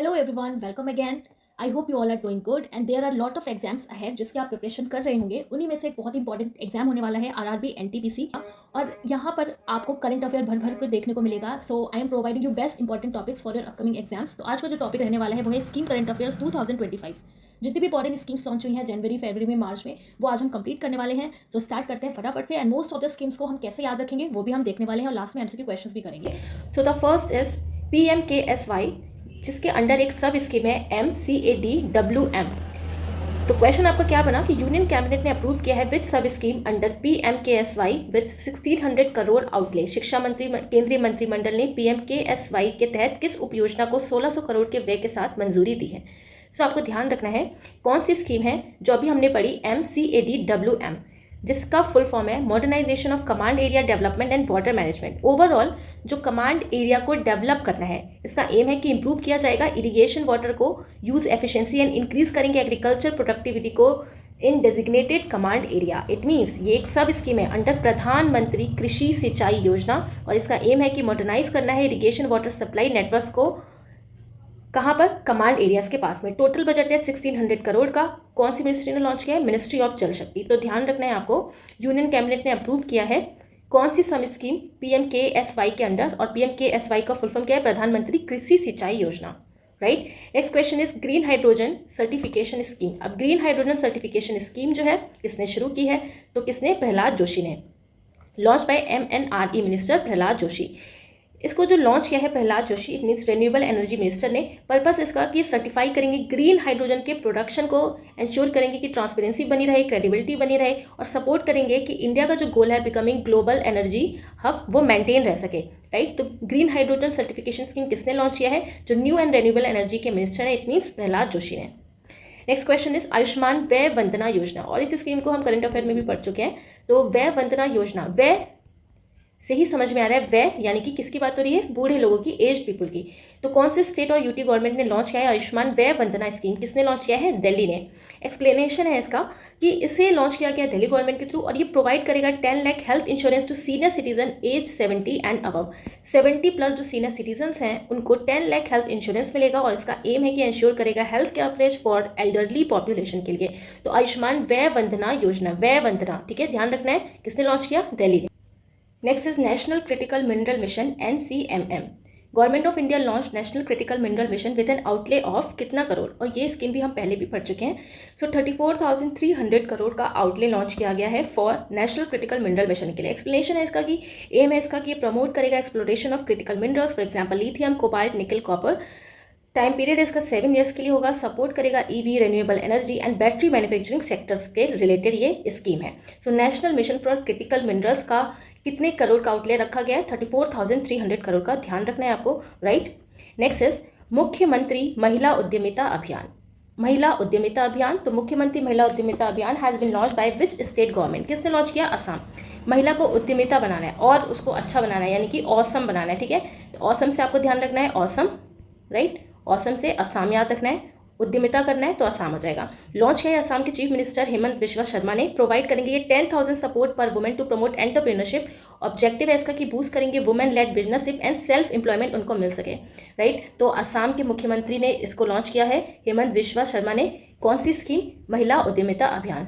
Hello everyone, welcome again. I hope you all are doing good and there are lot of exams ahead जिसके आप preparation कर रहे होंगे। उन्हीं में से एक बहुत इंपॉर्टेंट एग्जाम होने वाला है आरआरबी एनटीपीसी का, और यहाँ पर आपको करंट अफेयर भर भर कर देखने को मिलेगा। So I am providing you best important topics for your upcoming exams. तो आज का जो टॉपिक रहने वाला है वो है स्कीम करंट अफेयर्स 2025। जितनी भी इंपॉर्टेंट स्कीम्स लॉन्च हुई हैं जनवरी, फरवरी में, मार्च में, वो आज हम कंप्लीट करने वाले हैं। सो स्टार्ट करते हैं फटाफट से। And most of the schemes को हम कैसे याद रखेंगे वो भी हम देखने वाले हैं, और लास्ट में एमसीक्यू क्वेश्चंस भी करेंगे। So the first is PMKSY, जिसके अंडर एक सब स्कीम है MCADWM। तो क्वेश्चन आपका क्या बना कि यूनियन कैबिनेट ने अप्रूव किया है विच सब scheme under PMKSY with 1600 crore outlay. शिक्षा मंत्री केंद्रीय मंत्रिमंडल ने PMKSY के तहत किस उपयोजना को 1600 करोड़ के व्यय के साथ मंजूरी दी है। सो आपको ध्यान रखना है कौन सी स्कीम है जो अभी हमने पढ़ी, MCADWM, जिसका फुल फॉर्म है modernisation of command area development and water management. Overall जो कमांड एरिया को डेवलप करना है, इसका एम है कि इंप्रूव किया जाएगा इरिगेशन वाटर को, यूज एफिशिएंसी एंड इंक्रीज करेंगे एग्रीकल्चर प्रोडक्टिविटी को in designated command area. It means ये एक सब स्कीम है अंडर प्रधानमंत्री कृषि सिंचाई योजना, और इसका एम है कि मॉडर्नाइज करना है इरिगेशन वाटर सप्लाई नेटवर्क को। कहाँ पर? कमांड एरियाज के पास में। टोटल बजट है 1600 करोड़ का। कौन सी मिनिस्ट्री ने लॉन्च किया है? मिनिस्ट्री ऑफ जल शक्ति। तो ध्यान रखना है आपको, यूनियन कैबिनेट ने अप्रूव किया है कौन सी सम स्कीम PMKSY के अंडर, और PMKSY का फुल फॉर्म क्या है? प्रधानमंत्री कृषि सिंचाई योजना। Right. Next question is green hydrogen certification scheme. अब ग्रीन हाइड्रोजन सर्टिफिकेशन स्कीम जो है किसने शुरू की है? तो किसने? प्रहलाद जोशी ने। Launch by MNRE minister Prahlad Joshi. इसको जो लॉन्च किया है Prahlad Joshi, it means renewable energy minister ने। पर्पस इसका कि सर्टिफाई करेंगे ग्रीन हाइड्रोजन के प्रोडक्शन को, इंश्योर करेंगे कि ट्रांसपेरेंसी बनी रहे, क्रेडिबिलिटी बनी रहे, और सपोर्ट करेंगे कि इंडिया का जो गोल है बिकमिंग ग्लोबल एनर्जी हब, वो मेंटेन रह सके। राइट। तो ग्रीन हाइड्रोजन सर्टिफिकेशन स्कीम किसने लॉन्च किया है? जो न्यू एंड रिन्यूएबल एनर्जी के मिनिस्टर है, इट मीन्स प्रहलाद जोशी ने। Next question is Ayushman Vay Vandana योजना, और इस स्कीम को हम करंट अफेयर में भी पढ़ चुके हैं। तो व्यय वंदना योजना, व्यय से ही समझ में आ रहा है, व्यय यानी कि किसकी बात हो रही है? बूढ़े लोगों की, एज पीपल की। तो कौन से स्टेट और यूटी गवर्नमेंट ने लॉन्च किया है आयुष्मान व्यय वंदना स्कीम? किसने लॉन्च किया है? दिल्ली ने। एक्सप्लेनेशन है इसका कि इसे लॉन्च किया गया दिल्ली गवर्नमेंट के थ्रू, और ये प्रोवाइड करेगा 10 lakh health insurance to senior citizen age 70 and above. 70+ जो सीनियर सिटीजन्स हैं उनको 10 लाख हेल्थ इंश्योरेंस मिलेगा, और इसका एम है कि इंश्योर करेगा health coverage for elderly population के लिए। तो आयुष्मान व्यय वंदना योजना, व्यय वंदना, ठीक है, ध्यान रखना है, किसने लॉन्च किया? दिल्ली ने। Next is national critical mineral mission NCMM। Government of India launch national critical mineral mission with N outlay of कितना करोड़? और ये स्कीम भी हम पहले भी पढ़ चुके हैं। सो 34,300 करोड़ का आउटले लॉन्च किया गया है for national critical mineral mission के लिए। एक्सप्लेनेशन है इसका कि एम है इसका कि प्रमोट करेगा exploration of critical minerals, for example lithium, cobalt, निकल, कॉपर। टाइम पीरियड इसका 7 ईयर्स के लिए होगा। सपोर्ट करेगा EV, renewable energy and battery manufacturing sectors के रिलेटेड ये स्कीम है। So national mission for critical minerals का कितने करोड़ का आउटले रखा गया है? 34,300 करोड़ का। ध्यान रखना है आपको। राइट। नेक्स्ट इज मुख्यमंत्री महिला उद्यमिता अभियान। महिला उद्यमिता अभियान, तो मुख्यमंत्री Mahila Udyamita Abhiyan has been launch by which state government? किसने लॉन्च किया? असम। महिला को उद्यमिता बनाना है और उसको अच्छा बनाना है, यानी कि ऑसम बनाना है। ठीक है, तो ऑसम से आपको ध्यान रखना है, ऑसम। राइट। ऑसम से असम याद रखना है, उद्यमिता करना है तो आसाम हो जाएगा। लॉन्च किया है असम के चीफ मिनिस्टर हेमंत बिश्वा शर्मा ने। प्रोवाइड करेंगे ये 10,000 support per women to promote entrepreneurship. Objective है इसका कि बूस्ट करेंगे women led businessship and self employment उनको मिल सके। राइट। तो असम के मुख्यमंत्री ने इसको लॉन्च किया है, हेमंत बिश्वा शर्मा ने। कौन सी स्कीम? महिला उद्यमिता अभियान।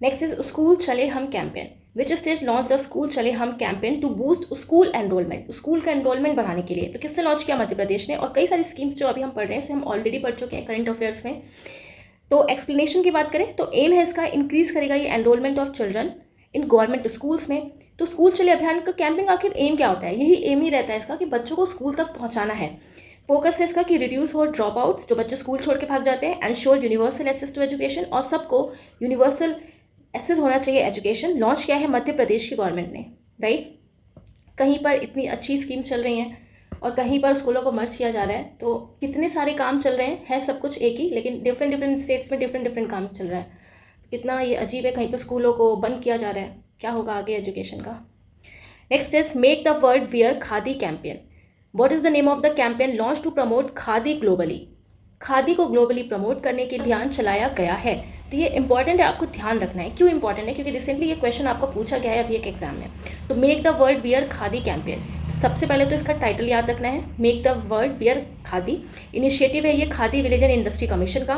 Next is school Chale Hum campaign. Which state launch the school Chale Hum campaign to boost school enrolment? School का एनरोलमेंट बढ़ाने के लिए। तो किसने लॉन्च किया? मध्य प्रदेश ने। और कई सारी स्कीम्स जो अभी हम पढ़ रहे हैं उसे हम ऑलरेडी पढ़ चुके हैं करंट अफेयर्स में। तो एक्सप्लेनेशन की बात करें तो एम है इसका इंक्रीज करेगा ये enrolment of children in government schools में। तो स्कूल चले अभियान का कैंपिंग आखिर एम क्या होता है? यही एम ही रहता है इसका कि बच्चों को स्कूल तक पहुंचाना है। फोकस है इसका कि रिड्यूस हो ड्रॉप आउट्स, जो बच्चे स्कूल छोड़ के भाग जाते हैं, ensure universal access to education, और सबको यूनिवर्सल एक्सेस होना चाहिए एजुकेशन। लॉन्च किया है मध्य प्रदेश की गवर्नमेंट ने। राइट। कहीं पर इतनी अच्छी स्कीम्स चल रही हैं और कहीं पर स्कूलों को मर्ज किया जा रहा है, तो कितने सारे काम चल रहे हैं, है सब कुछ एक ही, लेकिन डिफरेंट स्टेट्स में डिफरेंट काम चल रहा है। कितना ये अजीब है, कहीं पर स्कूलों को बंद किया जा रहा है, क्या होगा आगे एजुकेशन का। Next is make the world wear Khadi campaign. What is the name of the campaign launch to promote Khadi globally? Khadi को ग्लोबली प्रमोट करने के अभियान चलाया गया है। तो ये इंपॉर्टेंट है, आपको ध्यान रखना है। क्यों इंपॉर्टेंट है? क्योंकि रिसेंटली ये क्वेश्चन आपको पूछा गया है अभी एक एग्जाम में। तो make the world wear Khadi campaign, सबसे पहले तो इसका टाइटल याद रखना है, make the world wear Khadi. Initiative है ये Khadi village and industry commission का।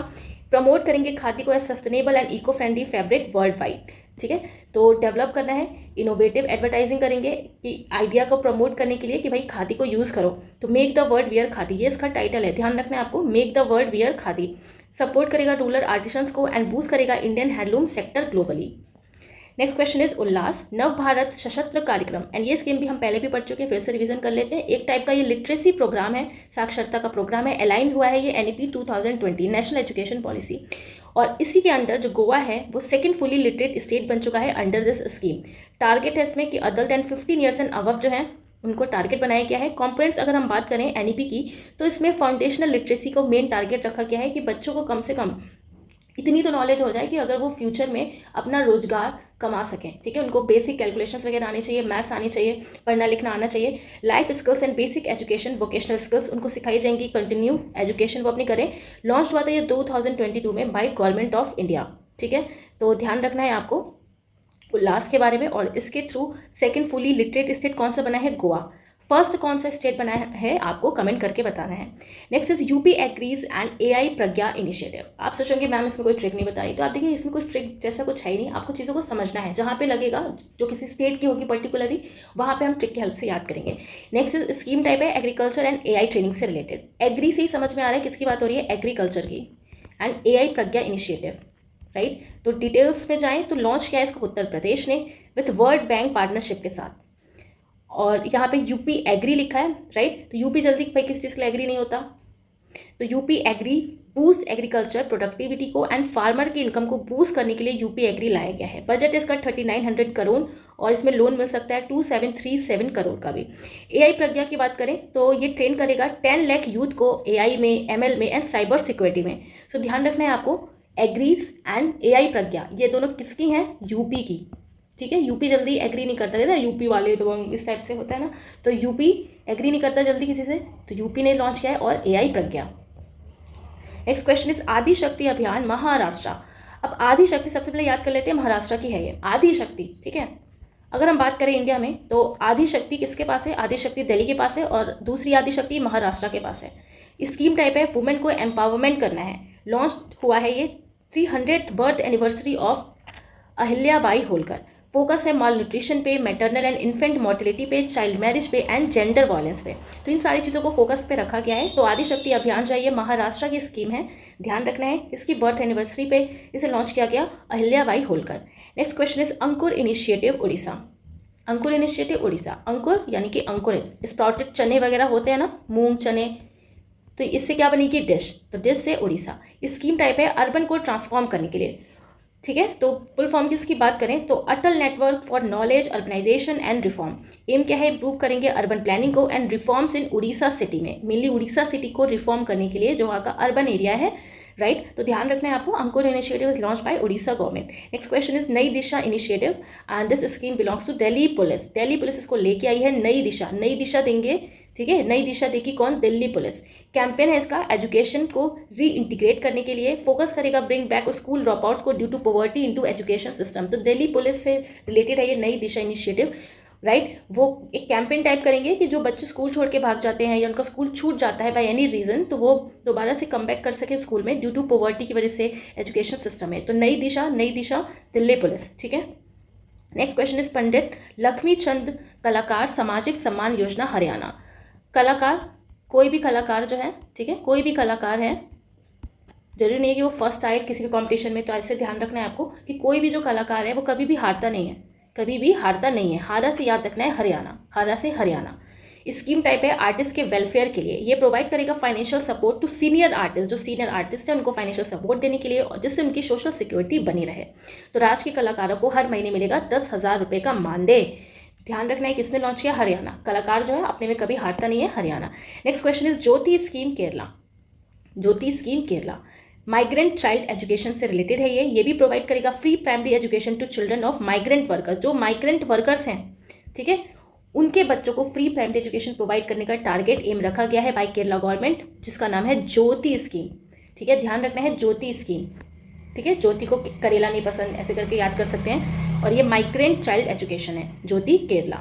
प्रमोट करेंगे खादी को as sustainable and eco friendly fabric worldwide, ठीक है। तो डेवलप करना है, इनोवेटिव एडवर्टाइजिंग करेंगे कि आइडिया को प्रमोट करने के लिए कि भाई खादी को यूज़ करो। तो make the world wear khadi, ये इसका टाइटल है, ध्यान रखना है आपको, make the world wear khadi. Support करेगा रूरल आर्टिसंस को एंड बूस्ट करेगा Indian handloom sector globally. Next question is Ullas Nav Bharat सशस्त्र कार्यक्रम, एंड ये स्कीम भी हम पहले भी पढ़ चुके हैं, फिर से रिवीजन कर लेते हैं। एक टाइप का ये लिटरेसी प्रोग्राम है, साक्षरता का प्रोग्राम है, अलाइन हुआ है ये NEP 2020 नेशनल एजुकेशन पॉलिसी, और इसी के अंदर जो गोवा है वो सेकंड फुली लिटरेट स्टेट बन चुका है अंडर दिस स्कीम। टारगेट है इसमें कि other than 15 years and above जो है उनको टारगेट बनाया गया है। कॉम्पोनेंट्स अगर हम बात करें NEP की, तो इसमें फाउंडेशनल लिटरेसी को मेन टारगेट रखा गया है कि बच्चों को कम से कम इतनी तो नॉलेज हो जाए कि अगर वो फ्यूचर में अपना रोजगार कमा सकें, ठीक है। उनको बेसिक कैलकुलेशंस वगैरह आनी चाहिए, मैथ्स आनी चाहिए, पढ़ना लिखना आना चाहिए, life skills and basic education vocational skills उनको सिखाई जाएंगी, कंटिन्यू एजुकेशन वो अपनी करें। लॉन्च हुआ था ये 2022 में बाय गवर्नमेंट ऑफ इंडिया, ठीक है। तो ध्यान रखना है आपको उल्लास के बारे में। और इसके through second fully literate state कौन सा बना है? गोवा। फर्स्ट कौन सा स्टेट बना है आपको कमेंट करके बताना है। Next is UP agrees and AI Pragya initiative. आप सोचोगे मैम इसमें कोई ट्रिक नहीं बताई, तो आप देखिए इसमें कुछ ट्रिक जैसा कुछ है ही नहीं, आपको चीज़ों को समझना है। जहाँ पे लगेगा जो किसी स्टेट की होगी पर्टिकुलरली, वहाँ पे हम ट्रिक की हेल्प से याद करेंगे। नेक्स्ट इज स्कीम टाइप है एग्रीकल्चर एंड AI ट्रेनिंग से रिलेटेड। एग्री से ही समझ में आ रहा है किसकी बात हो रही है, एग्रीकल्चर की, and AI Pragya initiative, right. तो डिटेल्स में जाएँ तो लॉन्च किया है इसको उत्तर प्रदेश ने विथ वर्ल्ड बैंक पार्टनरशिप के साथ। और यहाँ पे यूपी एग्री लिखा है, राइट। तो यूपी जल्दी भाई किस चीज़ के लिए एग्री नहीं होता, तो UP agri boost agriculture productivity को एंड फार्मर की इनकम को बूस्ट करने के लिए यूपी एग्री लाया गया है। बजट इसका 3900 करोड़ और इसमें लोन मिल सकता है 2737 करोड़ का भी। AI प्रज्ञा की बात करें तो ये ट्रेन करेगा 10 लाख यूथ को AI में, ML में एंड साइबर सिक्योरिटी में। सो ध्यान रखना है आपको, एग्रीज एंड AI प्रज्ञा ये दोनों किसकी हैं? यूपी की, ठीक है। यूपी जल्दी एग्री नहीं करता, कहता है यूपी वाले तो इस टाइप से होता है ना, तो यूपी एग्री नहीं करता जल्दी किसी से, तो यूपी ने लॉन्च किया है, और AI Pragya. Next question is Adi Shakti अभियान महाराष्ट्र। अब आदि शक्ति सबसे पहले याद कर लेते हैं, महाराष्ट्र की है ये आदि शक्ति, ठीक है। अगर हम बात करें इंडिया में तो आदि शक्ति किसके पास है? आदि शक्ति दिल्ली के पास है, और दूसरी आदि शक्ति महाराष्ट्र के पास है। स्कीम टाइप है वुमेन को एम्पावरमेंट करना है। लॉन्च हुआ है ये 300th birth anniversary of Ahilyabai Holkar. Focus है माल न्यूट्रिशन पे, मैटरनल एंड इन्फेंट मोर्टेलिटी पे, चाइल्ड मैरिज पे एंड जेंडर वायलेंस पे। तो इन सारी चीज़ों को फोकस पे रखा गया है। तो आदि शक्ति अभियान जो है ये महाराष्ट्र की स्कीम है, ध्यान रखना है। इसकी बर्थ एनिवर्सरी पे इसे लॉन्च किया गया, Ahilyabai Holkar. Next question is Ankur initiative Orissa. Ankur initiative Orissa, Ankur यानी कि अंकुरित स्प्राउटेड चने वगैरह होते हैं ना, मूंग चने, तो इससे क्या बनेगी? डिश। तो डिश से उड़ीसा। स्कीम टाइप है अर्बन को ट्रांसफॉर्म करने के लिए, ठीक है। तो फुल फॉर्म की इसकी बात करें तो Atal network for knowledge urbanisation and reform. Aim क्या है? इंप्रूव करेंगे अर्बन प्लानिंग को and reforms in Orissa city में, मेनली उड़ीसा सिटी को रिफॉर्म करने के लिए जो वहाँ का अर्बन एरिया है, राइट। तो ध्यान रखना है आपको, Ankur initiative is launch by Orissa government. Next question is Nai Disha initiative and this scheme belongs to Delhi police. Delhi police इसको लेके आई है, नई दिशा देंगे, ठीक है। नई दिशा देगी कौन? दिल्ली पुलिस। कैंपेन है इसका एजुकेशन को री इंटीग्रेट करने के लिए, फोकस करेगा bring back school drop outs को due to poverty into education system. तो दिल्ली पुलिस से रिलेटेड है ये नई दिशा इनिशिएटिव, राइट। वो एक कैंपेन टाइप करेंगे कि जो बच्चे स्कूल छोड़ के भाग जाते हैं या उनका स्कूल छूट जाता है बाय एनी रीज़न, तो वो दोबारा से कम बैक कर सके स्कूल में ड्यू टू पॉवर्टी की वजह से एजुकेशन सिस्टम है। तो नई दिशा दिल्ली पुलिस, ठीक है। नेक्स्ट क्वेश्चन इज पंडित लक्ष्मी चंद कलाकार सामाजिक सम्मान योजना हरियाणा। कलाकार, कोई भी कलाकार जो है, ठीक है, कोई भी कलाकार है, जरूरी नहीं है कि वो फर्स्ट आए किसी भी कंपटीशन में। तो ऐसे ध्यान रखना है आपको कि कोई भी जो कलाकार है वो कभी भी हारता नहीं है, कभी भी हारता नहीं है। हारा से याद रखना है हरियाणा, हारा से हरियाणा। स्कीम टाइप है आर्टिस्ट के वेलफेयर के लिए। ये प्रोवाइड करेगा financial support to senior artist, जो सीनियर आर्टिस्ट है उनको फाइनेंशियल सपोर्ट देने के लिए, और जिससे उनकी सोशल सिक्योरिटी बनी रहे। तो राज्य के कलाकारों को हर महीने मिलेगा 10,000 रुपये का मानदेय। ध्यान रखना है किसने लॉन्च किया? हरियाणा। कलाकार जो है अपने में कभी हारता नहीं है, Haryana. Next question is Jyoti scheme Kerala. Jyoti scheme Kerala migrant child education से रिलेटेड है ये भी प्रोवाइड करेगा free primary education to children of migrant workers. जो माइग्रेंट वर्कर्स हैं, ठीक है, उनके बच्चों को फ्री प्राइमरी एजुकेशन प्रोवाइड करने का टारगेट एम रखा गया है बाय केरला गवर्नमेंट, जिसका नाम है ज्योति स्कीम, ठीक है। ध्यान रखना है ज्योति स्कीम। ठीक है, ज्योति को करेला नहीं पसंद, ऐसे करके याद कर सकते हैं। और ये माइग्रेंट चाइल्ड एजुकेशन है, Jyoti Kerala.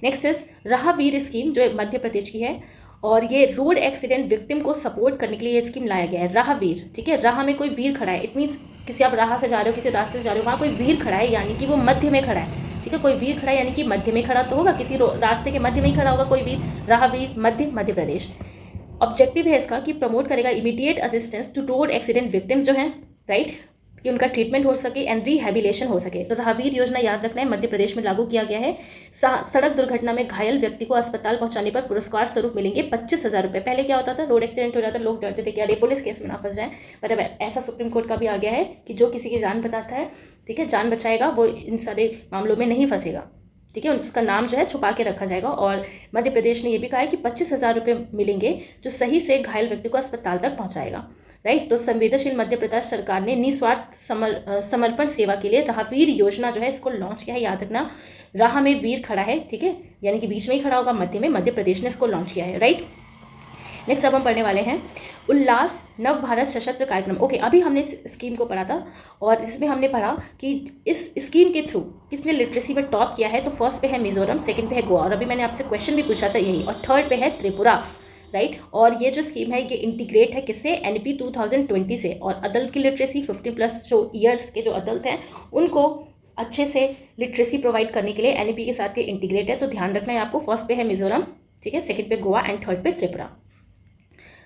Next is Rahveer scheme, जो मध्य प्रदेश की है, और ये रोड एक्सीडेंट विक्टिम को सपोर्ट करने के लिए ये स्कीम लाया गया है, राहवीर। ठीक है, राह में कोई वीर खड़ा है, इट मीन्स किसी आप राह से जा रहे हो, किसी रास्ते से जा रहे हो, वहाँ कोई वीर खड़ा है, यानी कि वो मध्य में खड़ा है। ठीक है, कोई वीर खड़ा है यानी कि मध्य में खड़ा तो होगा, किसी रास्ते के मध्य में ही खड़ा होगा कोई वीर, राहवीर, मध्य प्रदेश। ऑब्जेक्टिव है इसका कि प्रमोट करेगा immediate assistance to road accident victim जो हैं, राइट, कि उनका ट्रीटमेंट हो सके एंड रिहेबिलेशन हो सके। तो राहवीर योजना याद रखना है, मध्य प्रदेश में लागू किया गया है। सड़क दुर्घटना में घायल व्यक्ति को अस्पताल पहुंचाने पर पुरस्कार स्वरूप मिलेंगे 25,000 रुपये। पहले क्या होता था, रोड एक्सीडेंट हो जाता, लोग डरते थे कि अरे पुलिस केस में ना फंस जाए, पर अब ऐसा सुप्रीम कोर्ट का भी आ गया है कि जो किसी की जान बचाता है, ठीक है, जान बचाएगा, वो इन सारे मामलों में नहीं फंसेगा। ठीक है, उसका नाम जो है छुपा के रखा जाएगा। और मध्य प्रदेश ने यह भी कहा है कि 25,000 रुपये मिलेंगे जो सही से घायल व्यक्ति को अस्पताल तक पहुंचाएगा, राइट। तो संवेदनशील मध्य प्रदेश सरकार ने निस्वार्थ समर्पण सेवा के लिए राहवीर योजना जो है इसको लॉन्च किया है। याद रखना, राह में वीर खड़ा है, ठीक है, यानी कि बीच में ही खड़ा होगा, मध्य में, मध्य प्रदेश ने इसको लॉन्च किया है, राइट। नेक्स्ट अब हम पढ़ने वाले हैं उल्लास नव भारत सशस्त्र कार्यक्रम। ओके, अभी हमने इस स्कीम को पढ़ा था और इसमें हमने पढ़ा कि इस स्कीम के थ्रू किसने लिटरेसी में टॉप किया है। तो फर्स्ट पे है मिजोरम, सेकंड पे है गोवा, और अभी मैंने आपसे क्वेश्चन भी पूछा था यही, और थर्ड पे है त्रिपुरा, राइट। और ये जो स्कीम है ये इंटीग्रेट है किससे, एनईपी 2020 से। और अडल्ट की लिटरेसी 50+ जो ईयर्स के जो अडल्ट हैं उनको अच्छे से लिटरेसी प्रोवाइड करने के लिए एनईपी के साथ ये इंटीग्रेट है। तो ध्यान रखना है आपको, फर्स्ट पे है मिजोरम, ठीक है, सेकंड पे गोवा एंड थर्ड पे Tripura,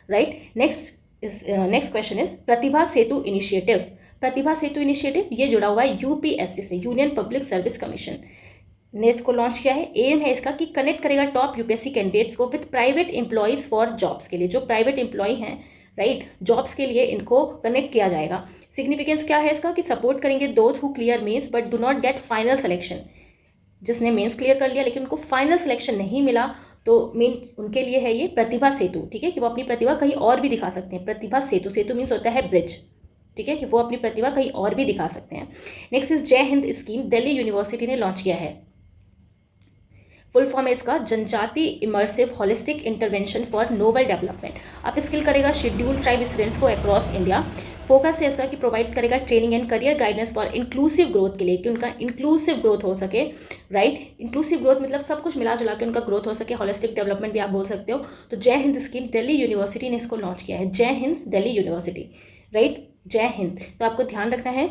right. Next question is Pratibha Setu initiative. Pratibha Setu initiative ये जुड़ा हुआ है यूपीएससी से, यूनियन पब्लिक सर्विस कमीशन ने इसको लॉन्च किया है। एम है इसका कि कनेक्ट करेगा टॉप यूपीएससी कैंडिडेट्स को with private employees for jobs के लिए, जो प्राइवेट एम्प्लॉय हैं, राइट, जॉब्स के लिए इनको कनेक्ट किया जाएगा। सिग्निफिकेंस क्या है इसका कि सपोर्ट करेंगे those who clear mains but do not get final selection. जिसने मेंस क्लियर कर लिया लेकिन उनको फाइनल सिलेक्शन नहीं मिला, तो मेन उनके लिए है ये प्रतिभा सेतु, ठीक है, कि वो अपनी प्रतिभा कहीं और भी दिखा सकते हैं। प्रतिभा सेतु, सेतु मीन्स होता है ब्रिज, ठीक है, कि वो अपनी प्रतिभा कहीं और भी दिखा सकते हैं। Next is Jai Hind scheme, Delhi university ने लॉन्च किया है। फुल फॉर्म है इसका जनजाति immersive holistic intervention for novel development. Up skill करेगा शेड्यूल्ड ट्राइब स्टूडेंट्स को अक्रॉस इंडिया। फोकस है इसका कि प्रोवाइड करेगा training and career guidance for inclusive growth के लिए, कि उनका इंक्लूसिव ग्रोथ हो सके, राइट। इंक्लूसिव ग्रोथ मतलब सब कुछ मिला जुला के उनका ग्रोथ हो सके, होलिस्टिक डेवलपमेंट भी आप बोल सकते हो। तो जय हिंद स्कीम दिल्ली यूनिवर्सिटी ने इसको लॉन्च किया है, जय हिंद दिल्ली यूनिवर्सिटी, राइट, जय हिंद। तो आपको ध्यान रखना है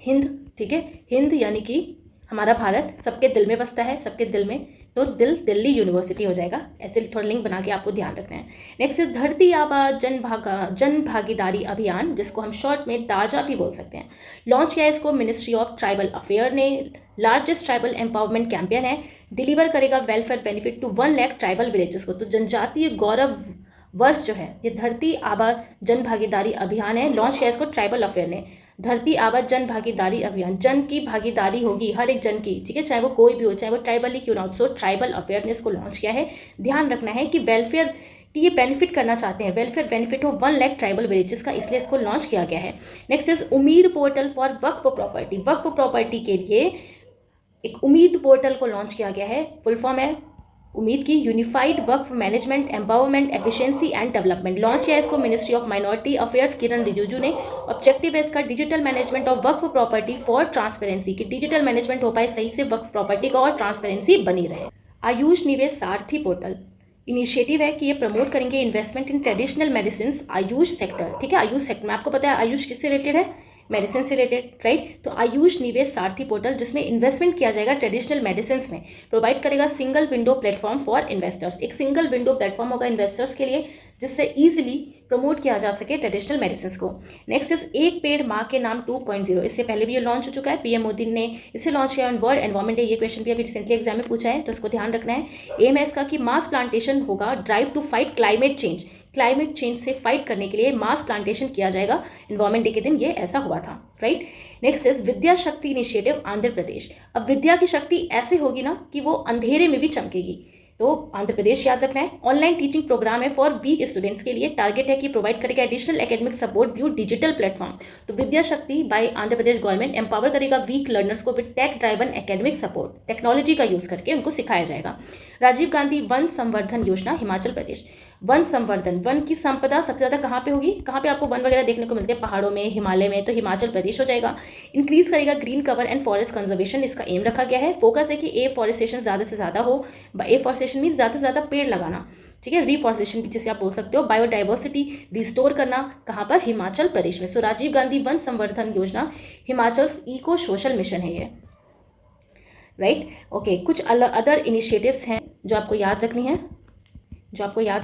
हिंद, ठीक है, हिंद यानी कि हमारा भारत सबके दिल में बसता है, सबके दिल में, तो दिल दिल्ली यूनिवर्सिटी हो जाएगा। ऐसे थोड़ा लिंक बना के आपको ध्यान रखना है। नेक्स्ट इज धरती आबा जन भागीदारी अभियान, जिसको हम शॉर्ट में ताजा भी बोल सकते हैं। लॉन्च किया है इसको मिनिस्ट्री ऑफ ट्राइबल अफेयर ने। लार्जेस्ट ट्राइबल एम्पावरमेंट कैंपेन है, डिलीवर करेगा welfare benefit to 1 lakh tribal villages को। तो जनजातीय गौरव वर्ष जो है ये धरती आबा जन भागीदारी अभियान है, लॉन्च किया इसको ट्राइबल अफेयर ने। धरती आबा जन भागीदारी अभियान, जन की भागीदारी होगी हर एक जन की, ठीक है, चाहे वो कोई भी हो, चाहे वो ट्राइबल ही क्यों ना हो। सो ट्राइबल अफेयर ने इसको लॉन्च किया है। ध्यान रखना है कि वेलफेयर की ये बेनिफिट करना चाहते हैं, वेलफेयर बेनिफिट हो 1 लाख ट्राइबल विलेजेस का, इसलिए इसको लॉन्च किया गया है। Next is Umeed portal for Waqf property. Waqf property के लिए एक उम्मीद पोर्टल को लॉन्च किया गया है। फुल फॉर्म है उम्मीद की unified Waqf management empowerment efficiency and development. Launch किया इसको मिनिस्ट्री ऑफ माइनॉरिटी अफेयर्स किरण रिजिजू ने। ऑब्जेक्टिव है इसका digital management of Waqf property for transparency, कि डिजिटल मैनेजमेंट हो पाए सही से वक्फ प्रॉपर्टी का और ट्रांसपेरेंसी बनी रहे। आयुष निवेश सारथी पोर्टल इनिशिएटिव है कि ये प्रमोट करेंगे investment in traditional medicine Ayush sector, ठीक है, आयुष सेक्टर में आपको पता है आयुष किससे रिलेटेड है, मेडिसिन से रिलेटेड, राइट। तो आयुष निवेश सारथी पोर्टल जिसमें इन्वेस्टमेंट किया जाएगा ट्रेडिशनल मेडिसिन में, प्रोवाइड करेगा single window platform for investors. एक सिंगल विंडो प्लेटफॉर्म होगा इन्वेस्टर्स के लिए जिससे ईजिली प्रमोट किया जा सके ट्रेडिशनल मेडिसिन को। नेक्स्ट इज एक पेड़ माँ के नाम 2.0, इससे पहले भी ये लॉन्च हो चुका है, पीएम मोदी ने इसे लॉन्च किया ऑन वर्ल्ड एनवायरमेंट डे। ये क्वेश्चन भी अभी रिसेंटली एग्जाम में पूछा है, तो इसको ध्यान रखना है। एम है इसका कि मास प्लांटेशन होगा, drive to fight climate change, climate change से फाइट करने के लिए मास प्लांटेशन किया जाएगा। एनवायरमेंट डे के दिन ये ऐसा हुआ था, राइट। नेक्स्ट इज विद्या शक्ति इनिशिएटिव आंध्र प्रदेश। अब विद्या की शक्ति ऐसे होगी ना कि वो अंधेरे में भी चमकेगी, तो आंध्र प्रदेश याद रखना है। ऑनलाइन टीचिंग प्रोग्राम है फॉर वीक स्टूडेंट्स के लिए, टारगेट है कि प्रोवाइड करेगा additional academic support via digital platform. तो Vidya Shakti by Andhra Pradesh government empower करेगा वीक लर्नर्स को with tech driven academic support, technology का यूज करके उनको सिखाया जाएगा। राजीव गांधी वन संवर्धन योजना हिमाचल प्रदेश, वन संवर्धन, वन की संपदा सबसे ज़्यादा कहाँ पे होगी, कहाँ पे आपको वन वगैरह देखने को मिलते हैं, पहाड़ों में, हिमालय में, तो हिमाचल प्रदेश हो जाएगा। इंक्रीज करेगा green cover and forest conservation, इसका एम रखा गया है। फोकस है कि एफॉरेस्टेशन ज़्यादा से ज़्यादा हो, एफॉरेस्टेशन मीन्स ज़्यादा से ज़्यादा पेड़ लगाना, ठीक है, रिफॉरेस्टेशन भी जिसे आप बोल सकते हो। बायोडाइवर्सिटी रिस्टोर करना, कहाँ पर, हिमाचल प्रदेश में। सो Rajiv Gandhi Van Samvardhan Yojana Himachal eco social mission है ये, राइट। ओके, कुछ अदर इनिशिएटिव्स हैं जो आपको याद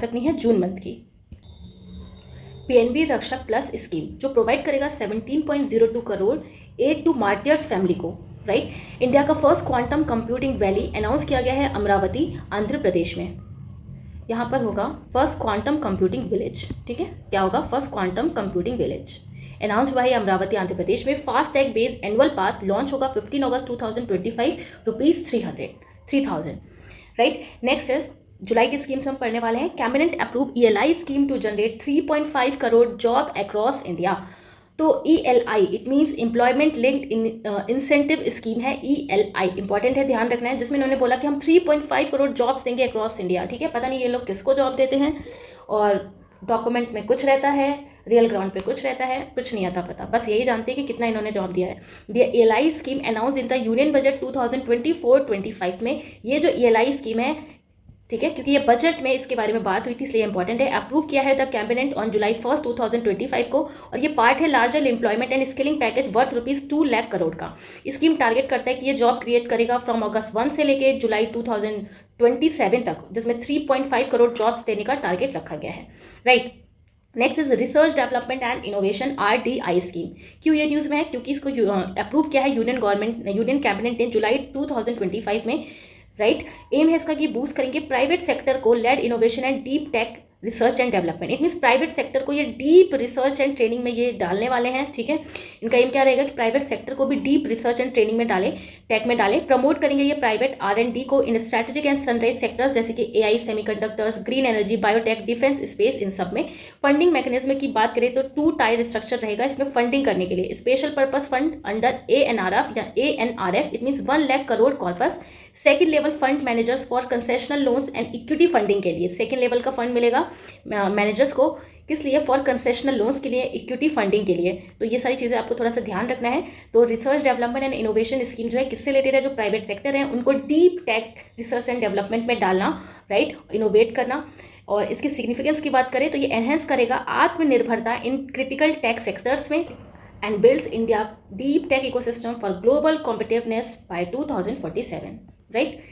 रखनी है जून मंथ की। पीएनबी रक्षक प्लस स्कीम जो प्रोवाइड करेगा 17.02 crore aid to martyrs family को, राइट। इंडिया का first quantum computing valley announce किया गया है अमरावती, आंध्र प्रदेश में। यहाँ पर होगा फर्स्ट क्वांटम कंप्यूटिंग विलेज, ठीक है, क्या होगा, first quantum computing village announce हुआ है अमरावती, आंध्र प्रदेश में। Fast tag based annual pass launch होगा 15 अगस्त 2025, ₹3,000, राइट। नेक्स्ट इज जुलाई की स्कीम्स हम पढ़ने वाले हैं। Cabinet approve ELI scheme to generate 3.5 crore job across India. तो ELI it means employment linked incentive scheme है, ELI इंपॉर्टेंट है, ध्यान रखना है, जिसमें इन्होंने बोला कि हम 3.5 करोड़ जॉब्स देंगे अक्रॉस इंडिया, ठीक है। पता नहीं ये लोग किसको जॉब देते हैं, और डॉक्यूमेंट में कुछ रहता है, रियल ग्राउंड पे कुछ रहता है, कुछ नहीं आता पता, बस यही जानते हैं कि कितना इन्होंने जॉब दिया है। The ELI scheme announce in the union budget 2024-25 में। ये जो ELI स्कीम है, ठीक है, क्योंकि ये बजट में इसके बारे में बात हुई थी इसलिए इंपॉर्टेंट है। अप्रूव किया है द कैबिनेट ऑन जुलाई 1, 2025 को, और ये पार्ट है larger employment and skilling package worth ₹2 lakh crore का। स्कीम टारगेट करता है कि ये जॉब क्रिएट करेगा फ्रॉम अगस्त 1 से लेके जुलाई 2027 तक, जिसमें 3.5 करोड़ जॉब्स देने का टारगेट रखा गया है, right. Next is research development and innovation RDI scheme. क्यों ये न्यूज़ में है, क्योंकि इसको अप्रूव किया है यूनियन कैबिनेट ने जुलाई 2025 में, राइट। एम है इसका कि बूस्ट करेंगे प्राइवेट सेक्टर को led innovation and deep tech research and development. It means private sector को ये डीप रिसर्च एंड ट्रेनिंग में ये डालने वाले हैं, ठीक है। इनका एम क्या रहेगा कि प्राइवेट सेक्टर को भी डीप रिसर्च एंड ट्रेनिंग में डालें, टेक में डालें। प्रमोट करेंगे ये प्राइवेट R&D को in strategic and sunrise sectors जैसे कि AI, semiconductors, green energy, biotech, defence, space, इन सब में। फंडिंग मैकेनिज्म की बात करें तो 2 टायर स्ट्रक्चर रहेगा इसमें फंडिंग करने के लिए। Special purpose fund under ANRF या ANRF it means 1 lakh crore corpus. Second level fund managers for concessional loans and equity funding के लिए सेकेंड लेवल का फंड मिलेगा मैनेजर्स को, किस लिए, फॉर कंसेशनल लोन्स के लिए, इक्विटी फंडिंग के लिए। तो ये सारी चीज़ें आपको थोड़ा सा ध्यान रखना है। तो research development and innovation scheme जो है किससे रिलेटेड है, जो प्राइवेट सेक्टर है उनको deep tech research and development में डालना, राइट, इनोवेट करना। और इसकी सिग्निफिकेंस की बात करें तो ये एनहेंस करेगा आत्मनिर्भरता इन क्रिटिकल टेक सेक्टर्स में and builds India deep tech ecosystem for global competitiveness by 2047, right.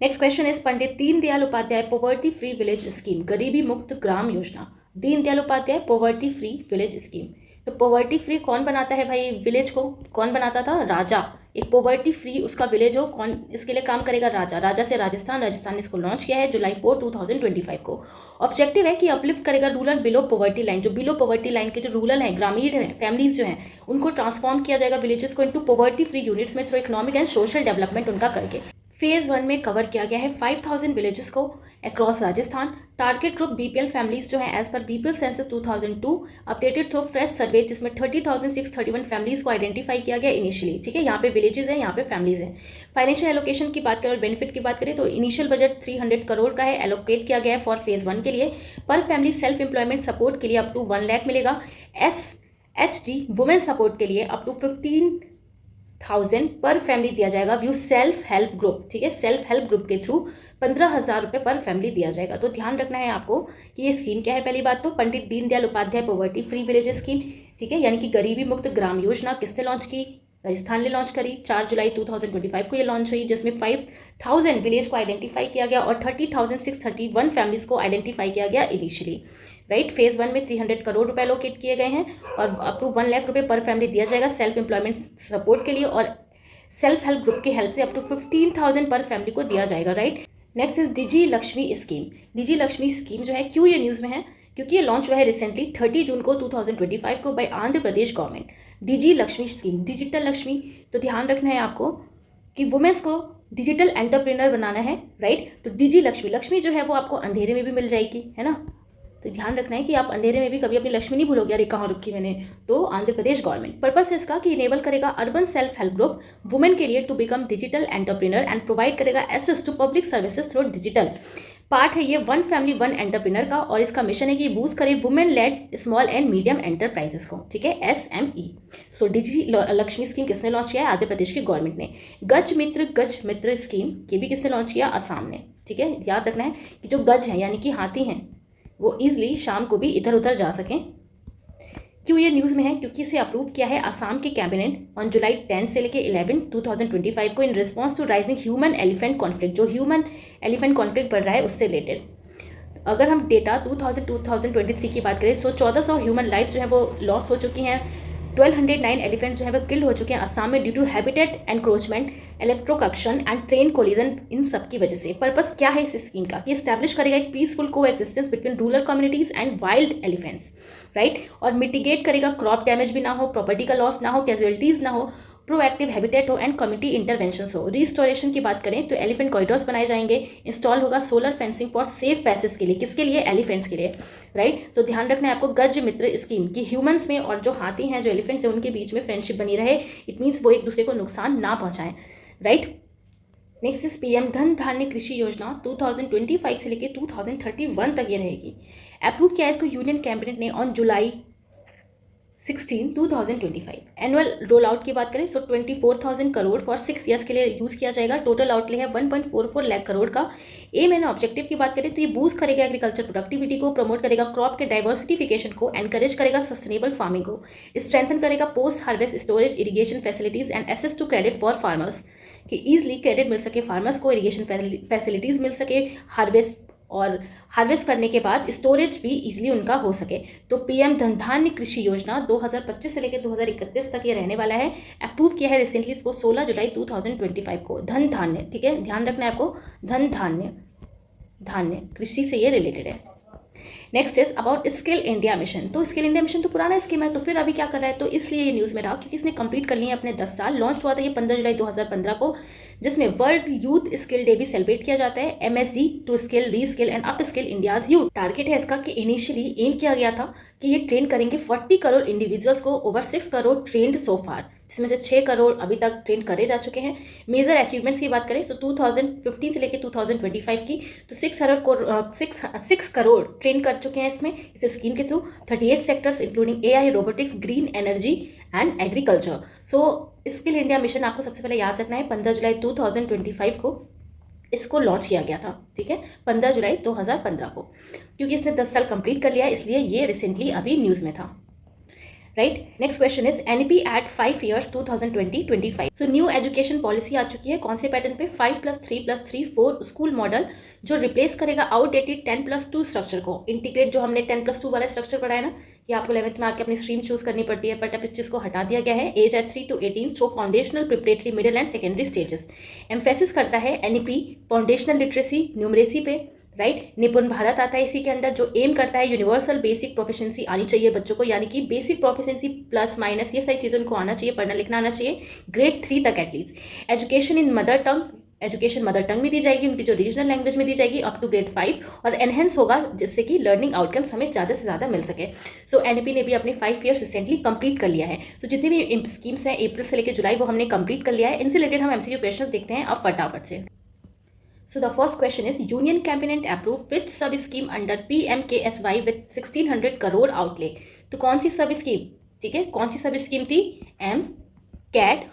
Next question is Pandit Deendayal Upadhyay poverty free village scheme, गरीबी मुक्त ग्राम योजना। Deendayal Upadhyay poverty free village scheme, तो पॉवर्टी फ्री कौन बनाता है भाई, विलेज को कौन बनाता था, राजा। एक पॉवर्टी फ्री उसका विलेज हो, कौन इसके लिए काम करेगा, राजा। राजा से राजस्थान ने इसको लॉन्च किया है जुलाई 4, 2025 को। ऑब्जेक्टिव है कि अपलिफ्ट करेगा रूरल बिलो पॉवर्टी लाइन, जो बिलो पॉवर्टी लाइन के जो रूरल हैं, ग्रामीण हैं, फैमिलीज जो हैं, उनको ट्रांसफॉर्म किया जाएगा विलेजेस को इनटू पॉवर्टी फ्री यूनिट्स में through economic and social development उनका करके। फेज 1 में कवर किया गया है 5000 विलेजेस को across Rajasthan. Target group BPL families जो है as per BPL census 2002 updated through fresh survey, जिसमें 30,631 फैमिलीज को आइडेंटिफाई किया गया इनिशियली, ठीक है। यहाँ पे विलेजेस हैं, यहाँ पे फैमिलीज हैं। फाइनेंशियल एलोकेशन की बात करें और बेनिफिट की बात करें तो इनिशियल बजट 300 करोड़ का है, एलोकेट किया गया है फॉर फेज 1 के लिए। पर फैमिली सेल्फ एम्प्लॉयमेंट सपोर्ट के लिए अप टू 1 लाख मिलेगा। SHG वुमेन सपोर्ट के लिए अप टू 15,000 पर फैमिली दिया जाएगा। व्यू सेल्फ हेल्प ग्रुप, ठीक है, सेल्फ हेल्प ग्रुप के थ्रू 15,000 रुपये पर फैमिली दिया जाएगा। तो ध्यान रखना है आपको कि ये स्कीम क्या है। पहली बात तो Pandit Deendayal Upadhyay poverty free village scheme, ठीक है, यानी कि गरीबी मुक्त ग्राम योजना किसने लॉन्च की, राजस्थान ने लॉन्च करी। 4 जुलाई 2025 को ये लॉन्च हुई, जिसमें 5,000 विलेज को आइडेंटिफाई किया गया और 30,631 फैमिलीज को आइडेंटिफाई किया गया इनिशियली, राइट। फेज 1 में 300 करोड़ रुपए एलोकेट किए गए हैं और अप टू 1 लाख रुपए पर फैमिली दिया जाएगा सेल्फ एम्प्लॉयमेंट सपोर्ट के लिए, और सेल्फ हेल्प ग्रुप की हेल्प से अप टू 15,000 पर फैमिली को दिया जाएगा, right. Next is digi Lakshmi scheme. Digi Lakshmi scheme जो है क्यों ये न्यूज़ में है, क्योंकि ये लॉन्च हुआ है रिसेंटली 30 जून को 2025 को बाय आंध्र प्रदेश गवर्नमेंट। डिजी लक्ष्मी स्कीम, डिजिटल लक्ष्मी, तो ध्यान रखना है आपको कि वुमेन्स को डिजिटल एंटरप्रेन्योर बनाना है, राइट। तो डिजी लक्ष्मी, लक्ष्मी जो है वो आपको अंधेरे में भी मिल जाएगी, है ना। तो ध्यान रखना है कि आप अंधेरे में भी कभी अपनी लक्ष्मी नहीं भूलोगे, अरे कहाँ रखी मैंने। तो आंध्र प्रदेश गवर्नमेंट पर्पस है इसका कि इनेबल करेगा urban self help group women के लिए to become digital entrepreneur and provide करेगा access to public services through digital part है ये वन फैमिली वन एंटरप्रेन्योर का, और इसका मिशन है कि बूस्ट करे women lead small and medium enterprises को, ठीक है, SME। सो डिजी लक्ष्मी स्कीम किसने लॉन्च किया है? आंध्र प्रदेश की गवर्नमेंट ने। गज मित्र स्कीम ये भी किसने लॉन्च किया? असम ने, ठीक है। याद रखना है कि जो गज हैं यानी कि हाथी हैं वो ईजिली शाम को भी इधर उधर जा सकें। क्यों ये न्यूज़ में है? क्योंकि इसे अप्रूव किया है असम के कैबिनेट ऑन जुलाई 10 से लेकर 11 2025 को, in response to rising human elephant conflict. जो ह्यूमन एलिफेंट कॉन्फ्लिक्ट बढ़ रहा है उससे रिलेटेड। अगर हम डेटा 2023 की बात करें तो 1400 ह्यूमन लाइफ्स जो है वो लॉस हो चुकी हैं। 1209 एलिफेंट जो है वो किल हो चुके हैं असम में due to habitat encroachment, electrocution and train collision, इन सब की वजह से। पर्पस क्या है इस स्कीम का? कि एस्टैब्लिश करेगा एक पीसफुल को existence between rural communities and wild elephants, right. और मिटिगेट करेगा क्रॉप डैमेज भी ना हो, प्रॉपर्टी का लॉस ना हो, कैजुअलिटीज ना हो, प्रोएक्टिव हैबिटेट हो एंड कम्युनिटी इंटरवेंशंस हो। रिस्टोरेशन की बात करें तो एलिफेंट कॉरिडोर्स बनाए जाएंगे, इंस्टॉल होगा solar fencing for safe passage के लिए। किसके लिए? एलिफेंट्स के लिए, राइट। तो ध्यान रखना है आपको गज मित्र स्कीम की ह्यूमंस में और जो हाथी हैं, जो एलिफेंट्स हैं, उनके बीच में फ्रेंडशिप बनी रहे। इट मीन्स वो एक दूसरे को नुकसान ना पहुंचाएं, right. Next is PM Dhan धान्य कृषि योजना 2025 से लेकर 2031 तक ये रहेगी। अप्रूव किया है इसको यूनियन कैबिनेट ने on July 16 2025। Annual roll out की बात करें तो 24,000 करोड़ फॉर 6 ईयर्स के लिए यूज़ किया जाएगा। टोटल आउटले है 1.44 लाख करोड़ का। एम एंड ऑब्जेक्टिव की बात करें तो ये बूस्ट करेगा एग्रीकल्चर प्रोडक्टिविटी को, प्रमोट करेगा क्रॉप के डाइवर्सिफिकेशन को, एनकरेज करेगा सस्टेनेबल फार्मिंग को, स्ट्रेंथन करेगा post harvest storage, irrigation facilities and access to credit for farmers, कि ईजिली क्रेडिट मिल सके फार्मर्स को, इरीगेशन फैसिलिटीज़ मिल सके, हार्वेस्ट करने के बाद स्टोरेज भी इजीली उनका हो सके। तो PM धन धान्य कृषि योजना 2025 से लेकर 2031 तक ये रहने वाला है। अप्रूव किया है रिसेंटली इसको 16 जुलाई 2025 को। धन धान्य, ठीक है, ध्यान रखना है आपको, धन धान्य कृषि से ये रिलेटेड है। Next is about skill India mission. तो स्किल इंडिया मिशन तो पुराना स्कीम है, तो फिर अभी क्या कर रहा है? तो इसलिए ये न्यूज़ में रहा क्योंकि इसने कंप्लीट कर लिए हैं अपने 10 साल। लॉन्च हुआ था ये 15 जुलाई 2015 को, जिसमें वर्ल्ड यूथ स्किल डे भी सेलिब्रेट किया जाता है। MSG टू स्किल, री skill and up skill India's youth. Target है इसका कि इनिशियली एम किया गया था कि ये ट्रेन करेंगे 40 करोड़ इंडिविजुअल्स को, ओवर 6 करोड़ ट्रेंड सो फार, जिसमें से 6 करोड़ अभी तक ट्रेन करे जा चुके हैं। मेजर अचीवमेंट्स की बात करें तो 2015 से लेकर 2025 की तो 6 करोड़ ट्रेन कर चुके हैं इसमें, इस स्कीम के through. 38 sectors including AI, robotics, green energy and agriculture. So skill India mission आपको सबसे पहले याद रखना है 15 जुलाई 2025 को इसको लॉन्च किया गया था, ठीक है, 15 जुलाई 2015 को। क्योंकि इसने 10 साल कंप्लीट कर लिया इसलिए ये रिसेंटली अभी न्यूज़ में था, right. Next question is NEP at 5 years 2020-25। So new education policy आ चुकी है, कौन से पैटर्न पे? 5+3+3 4 स्कूल मॉडल, जो रिप्लेस करेगा आउटडेटेड 10+2 स्ट्रक्चर को। इंटीग्रेट जो हमने 10+2 वाला स्ट्रक्चर पढ़ा है ना, कि आपको 11th में आके अपनी स्ट्रीम चूज करनी पड़ती है, बट अब इस चीज़ को हटा दिया गया है। Age at 3 to 18 through foundational, preparatory, middle and secondary stages. Emphasis करता है NEP फाउंडेशनल लिटरेसी, न्यूमरेसी पे, राइट। निपुण भारत आता है इसी के अंदर, जो एम करता है यूनिवर्सल बेसिक प्रोफिशिएंसी आनी चाहिए बच्चों को, यानी कि बेसिक प्रोफिशिएंसी प्लस माइनस ये सारी चीज़ें उनको आना चाहिए, पढ़ना लिखना आना चाहिए, ग्रेड 3 तक at least. Education in mother tongue, education mother tongue में दी जाएगी, उनकी जो रीजनल लैंग्वेज में दी जाएगी अप टू ग्रेड 5, और एनहेंस होगा जिससे कि लर्निंग आउटकम्स हमें ज़्यादा से ज़्यादा मिल सके। सो NEP ने भी अपने 5 years रिसेंटली कंप्लीट कर लिया है। तो जितने भी स्कीम्स हैं अप्रैल से लेकर जुलाई वो हमने कंप्लीट कर लिया है। इनसे रिलेटेड हम MCQ क्वेश्चन देखते हैं अब फटाफट से। So the first question is Union Cabinet approve which sub scheme under PMKSY with 1600 crore outlay। तो कौन सी सब स्कीम, ठीक है, कौन सी सब स्कीम थी? MCAT-WM,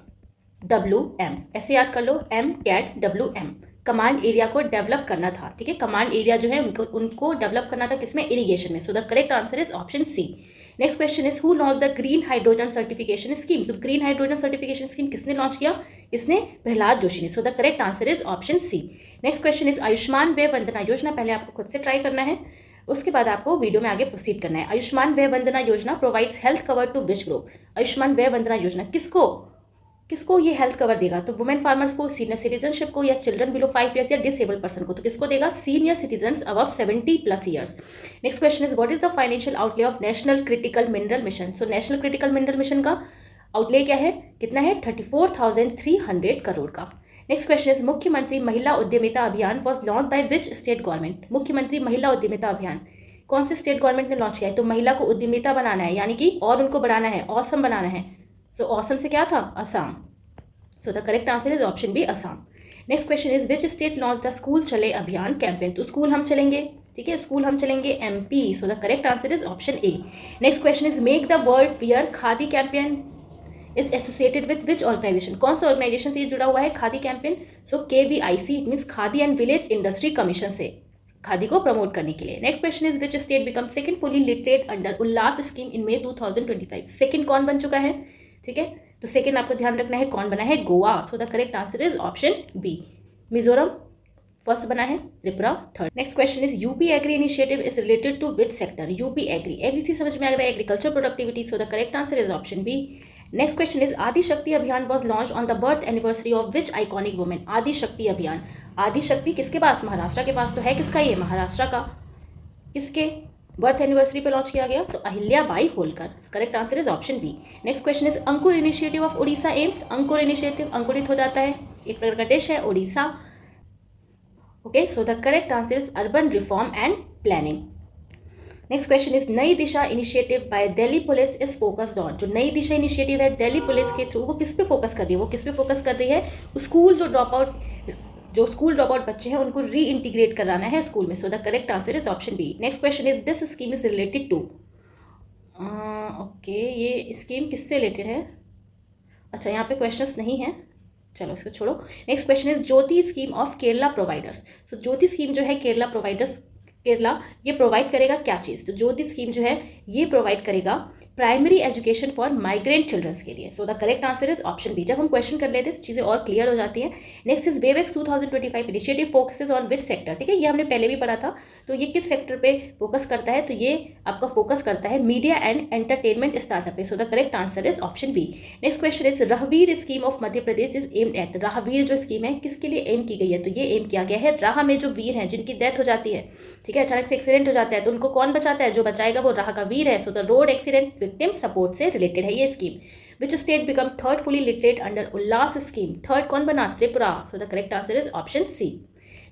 ऐसे याद कर लो, MCAT-WM। कमांड एरिया को डेवलप करना था, ठीक है, कमांड एरिया जो है उनको डेवलप करना था किसमें? इरिगेशन में। So the correct answer is option C. Next question is who launch the green hydrogen certification scheme. तो ग्रीन हाइड्रोजन सर्टिफिकेशन स्कीम किसने लॉन्च किया? इसने प्रहलाद जोशी ने। So the correct answer is option C. Next question is Ayushman Vay Vandana योजना। पहले आपको खुद से ट्राई करना है, उसके बाद आपको वीडियो में आगे प्रोसीड करना है। Ayushman Vay Vandana Yojana provides health cover to which group. Ayushman Vay Vandana Yojana किसको ये हेल्थ कवर देगा? तो वुमेन फार्मर्स को, सीनियर सिटीजनशिप को, या चिल्ड्रन बिलो 5 years या डिसेबल्ड पर्सन को। तो किसको देगा? Senior citizens above 70+ years। Next question is what is the financial outlay of national critical mineral mission. So national critical mineral mission का outlay क्या है, कितना है? 34,300 करोड़ का। नेक्स्ट क्वेश्चन इज मुख्यमंत्री महिला उद्यमिता अभियान was launch by which state government. मुख्यमंत्री महिला उद्यमिता अभियान कौन से स्टेट गवर्नमेंट ने लॉन्च किया है? तो महिला को उद्यमिता बनाना है, यानी कि और उनको बढ़ाना है, ऑसम बनाना है। सो ऑसम से क्या था? Assam. So the correct answer is option B, Assam. Next question is which state launch the school Chale Abhiyan campaign, तो स्कूल हम चलेंगे, ठीक है, स्कूल हम चलेंगे MP, so the correct answer is option A. Next question is make the world wear Khadi campaign is associated with which organisation, कौन सा organisation से ये जुड़ा हुआ है Khadi campaign, so KVIC, it means Khadi and village industry commission से खादी को promote करने के लिए। Next question is which state become second fully literate under Ullas scheme in May 2025, second कौन बन चुका है, ठीक है, तो सेकंड आपको ध्यान रखना है कौन बना है, Goa, so the correct answer is option B. Mizoram first बना है, Tripura third. Next question is UP agri initiative is related to which sector, UP agri, agri से समझ में आ रहा है agriculture productivity, so the correct answer is option B. Next question is Adi Shakti Abhiyan was launch on the birth anniversary of which iconic women, Adi Shakti अभियान, आदि शक्ति किसके पास, महाराष्ट्र के पास तो है, किसका ये, महाराष्ट्र का, किसके बर्थ एनिवर्सरी पे लॉन्च किया गया, तो Ahilya Bai Holkar, correct answer is option B. Next question is Ankur initiative of Orissa aims, Ankur initiative अंकुरित हो जाता है, एक प्रकार का डिश है Orissa, okay, so the correct answer is urban reform and planning. Next question is Nai Disha initiative by Delhi police is focused on, जो Nai Disha initiative है दिल्ली पुलिस के थ्रू, वो किस पे फोकस कर रही है, वो किस पे फोकस कर रही है, स्कूल जो स्कूल ड्रॉप आउट बच्चे हैं उनको री इंटीग्रेट कराना है स्कूल में, so the correct answer is option B. Next question is this scheme is related to, okay, ये स्कीम किससे रिलेटेड है, अच्छा यहाँ पे क्वेश्चंस नहीं है, चलो इसको छोड़ो। Next question is Jyoti scheme of Kerala providers, so Jyoti scheme जो है केरला प्रोवाइडर्स, केरला ये प्रोवाइड करेगा क्या चीज़, तो ज्योति स्कीम जो है ये प्रोवाइड करेगा primary education for migrant childrens के लिए, so the correct answer is option B. जब हम क्वेश्चन कर लेते हैं तो चीज़ें और क्लियर हो जाती हैं। Next is वेवेक्स 2025 initiative focuses on which sector, ठीक है, ये हमने पहले भी पढ़ा था, तो ये किस सेक्टर पे फोकस करता है, तो ये आपका फोकस करता है मीडिया एंड एंटरटेनमेंट स्टार्टअप पे, so the correct answer is option B. Next question is Rahveer scheme of Madhya Pradesh is aimed at, Rahveer जो स्कीम है किसके लिए एम की गई है, तो ये एम किया गया है राह में जो वीर हैं जिनकी डेथ हो जाती है, ठीक है, अचानक से एक्सीडेंट हो जाता है तो उनको कौन बचाता है, जो बचाएगा वो राह का वीर है, so the road accident victim support से रिलेटेड है ये scheme. Which state become third fully literate under Ullas scheme, third कौन बना, Tripura, so the correct answer is option C.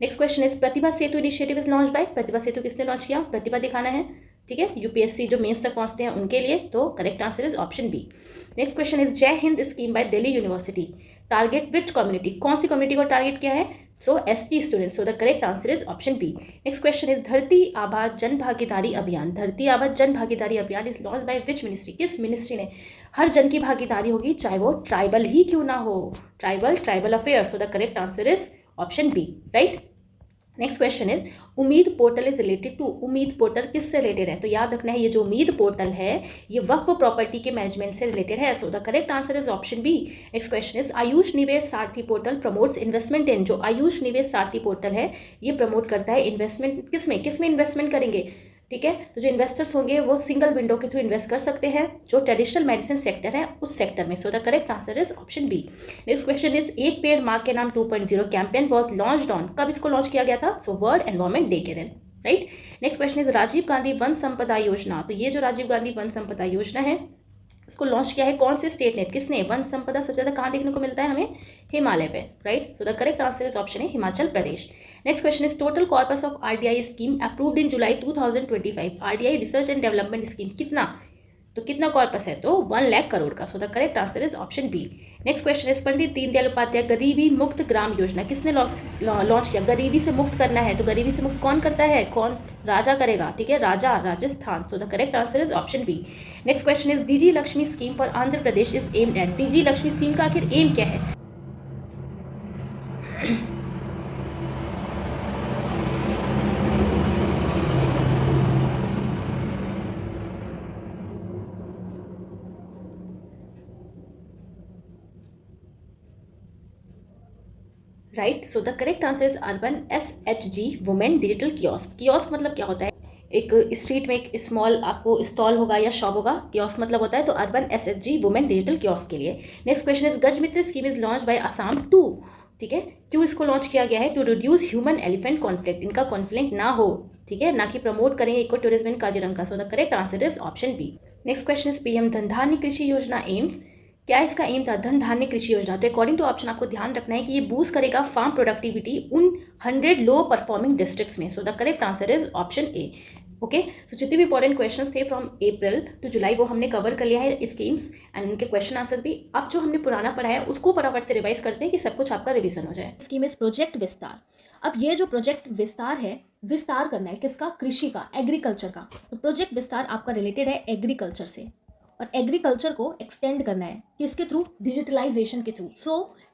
Next question is Pratibha Setu initiative is launch by, Pratibha Setu किसने launch किया, प्रतिभा दिखाना है, ठीक है, UPSC जो मेंस तक पहुंचते हैं उनके लिए, तो correct answer is option B. Next question is Jai Hind scheme by Delhi university target which community, कौन सी कम्युनिटी को टारगेट किया है, so ST student, so the correct answer is option B. Next question is Dharti Aaba जन भागीदारी अभियान, धरती आबा जन भागीदारी अभियान is launch by which ministry, किस मिनिस्ट्री ने, हर जन की भागीदारी होगी चाहे वो ट्राइबल ही क्यों ना हो, tribal affairs, so the correct answer is option B, right. Next question is Umeed portal is related to, Umeed portal किससे रिलेटेड है, तो याद रखना है ये जो उम्मीद पोर्टल है ये वक्फ प्रॉपर्टी के मैनेजमेंट से रिलेटेड है, so the correct answer is option B. Next question is Ayush Nivesh Saarthi portal promotes investment इन, जो आयुष निवेश सारथी पोर्टल है ये प्रमोट करता है इन्वेस्टमेंट, किसमें इन्वेस्टमेंट करेंगे, ठीक है, तो जो इन्वेस्टर्स होंगे वो सिंगल विंडो के थ्रू इन्वेस्ट कर सकते हैं जो ट्रेडिशनल मेडिसिन सेक्टर है उस सेक्टर में, so the correct answer is option B. Next question is Ek Ped माँ के नाम 2.0 कैंपेन वॉज लॉन्च्ड ऑन, कब इसको लॉन्च किया गया था, सो वर्ल्ड एनवायरमेंट डे के दिन, right. Next question is Rajiv Gandhi Van Sampada Yojana, तो ये जो राजीव गांधी वन संपदा योजना है इसको लॉन्च किया है कौन से स्टेट ने, किसने, वन संपदा सबसे ज़्यादा कहाँ देखने को मिलता है हमें, हिमालय पे, right, so the correct answer is option है Himachal Pradesh. Next question is total corpus of RDI scheme approved in July 2025, RDI research and development scheme कितना, तो कितना कॉर्पस है, तो 1 लाख करोड़ का, so the correct answer is option B. Next question is Pandit Deendayal Upadhyay Garibi मुक्त ग्राम योजना किसने लॉन्च किया, गरीबी से मुक्त करना है तो गरीबी से मुक्त कौन करता है, कौन, राजा करेगा, ठीक है, राजा Rajasthan, so the correct answer is option B. Next question is DG Lakshmi scheme for Andhra Pradesh is aimed at, DG Lakshmi scheme का आखिर एम क्या है, right, so the correct answer is urban SHG women digital kiosk, kiosk मतलब क्या होता है, एक street में एक स्मॉल आपको स्टॉल होगा या शॉप होगा, कियोस्क मतलब होता है, तो urban SHG women digital kiosk के लिए। Next question is Gajmitra scheme is launch by Assam to, ठीक है, क्यों इसको लॉन्च किया गया है, to reduce human elephant conflict, इनका कॉन्फ्लिक्ट ना हो, ठीक है, ना कि प्रमोट करेंगे eco tourism in Kaziranga, so the correct answer is option B. Next question is PM Dhan धान्य कृषि योजना एम्स, क्या इसका एम था, धन धान्य कृषि योजना, तो अकॉर्डिंग टू ऑप्शन आपको ध्यान रखना है कि ये बूस्ट करेगा फार्म प्रोडक्टिविटी उन 100 लो परफॉर्मिंग डिस्ट्रिक्ट्स में, so the correct answer is option A. Okay. So जितने भी इंपॉर्टेंट क्वेश्चंस थे फ्रॉम अप्रैल टू जुलाई वो हमने कवर कर लिया है स्कीम्स एंड उनके क्वेश्चन आंसर्स भी। अब जो हमने पुराना पढ़ा है उसको फटाफट से रिवाइज करते हैं कि सब कुछ आपका रिवीजन हो जाए। स्कीम इज प्रोजेक्ट विस्तार। अब ये जो प्रोजेक्ट विस्तार है, विस्तार करना है किसका? कृषि का, एग्रीकल्चर का। तो प्रोजेक्ट विस्तार आपका रिलेटेड है एग्रीकल्चर से, और एग्रीकल्चर को एक्सटेंड करना है किसके थ्रू? डिजिटलाइजेशन के थ्रू।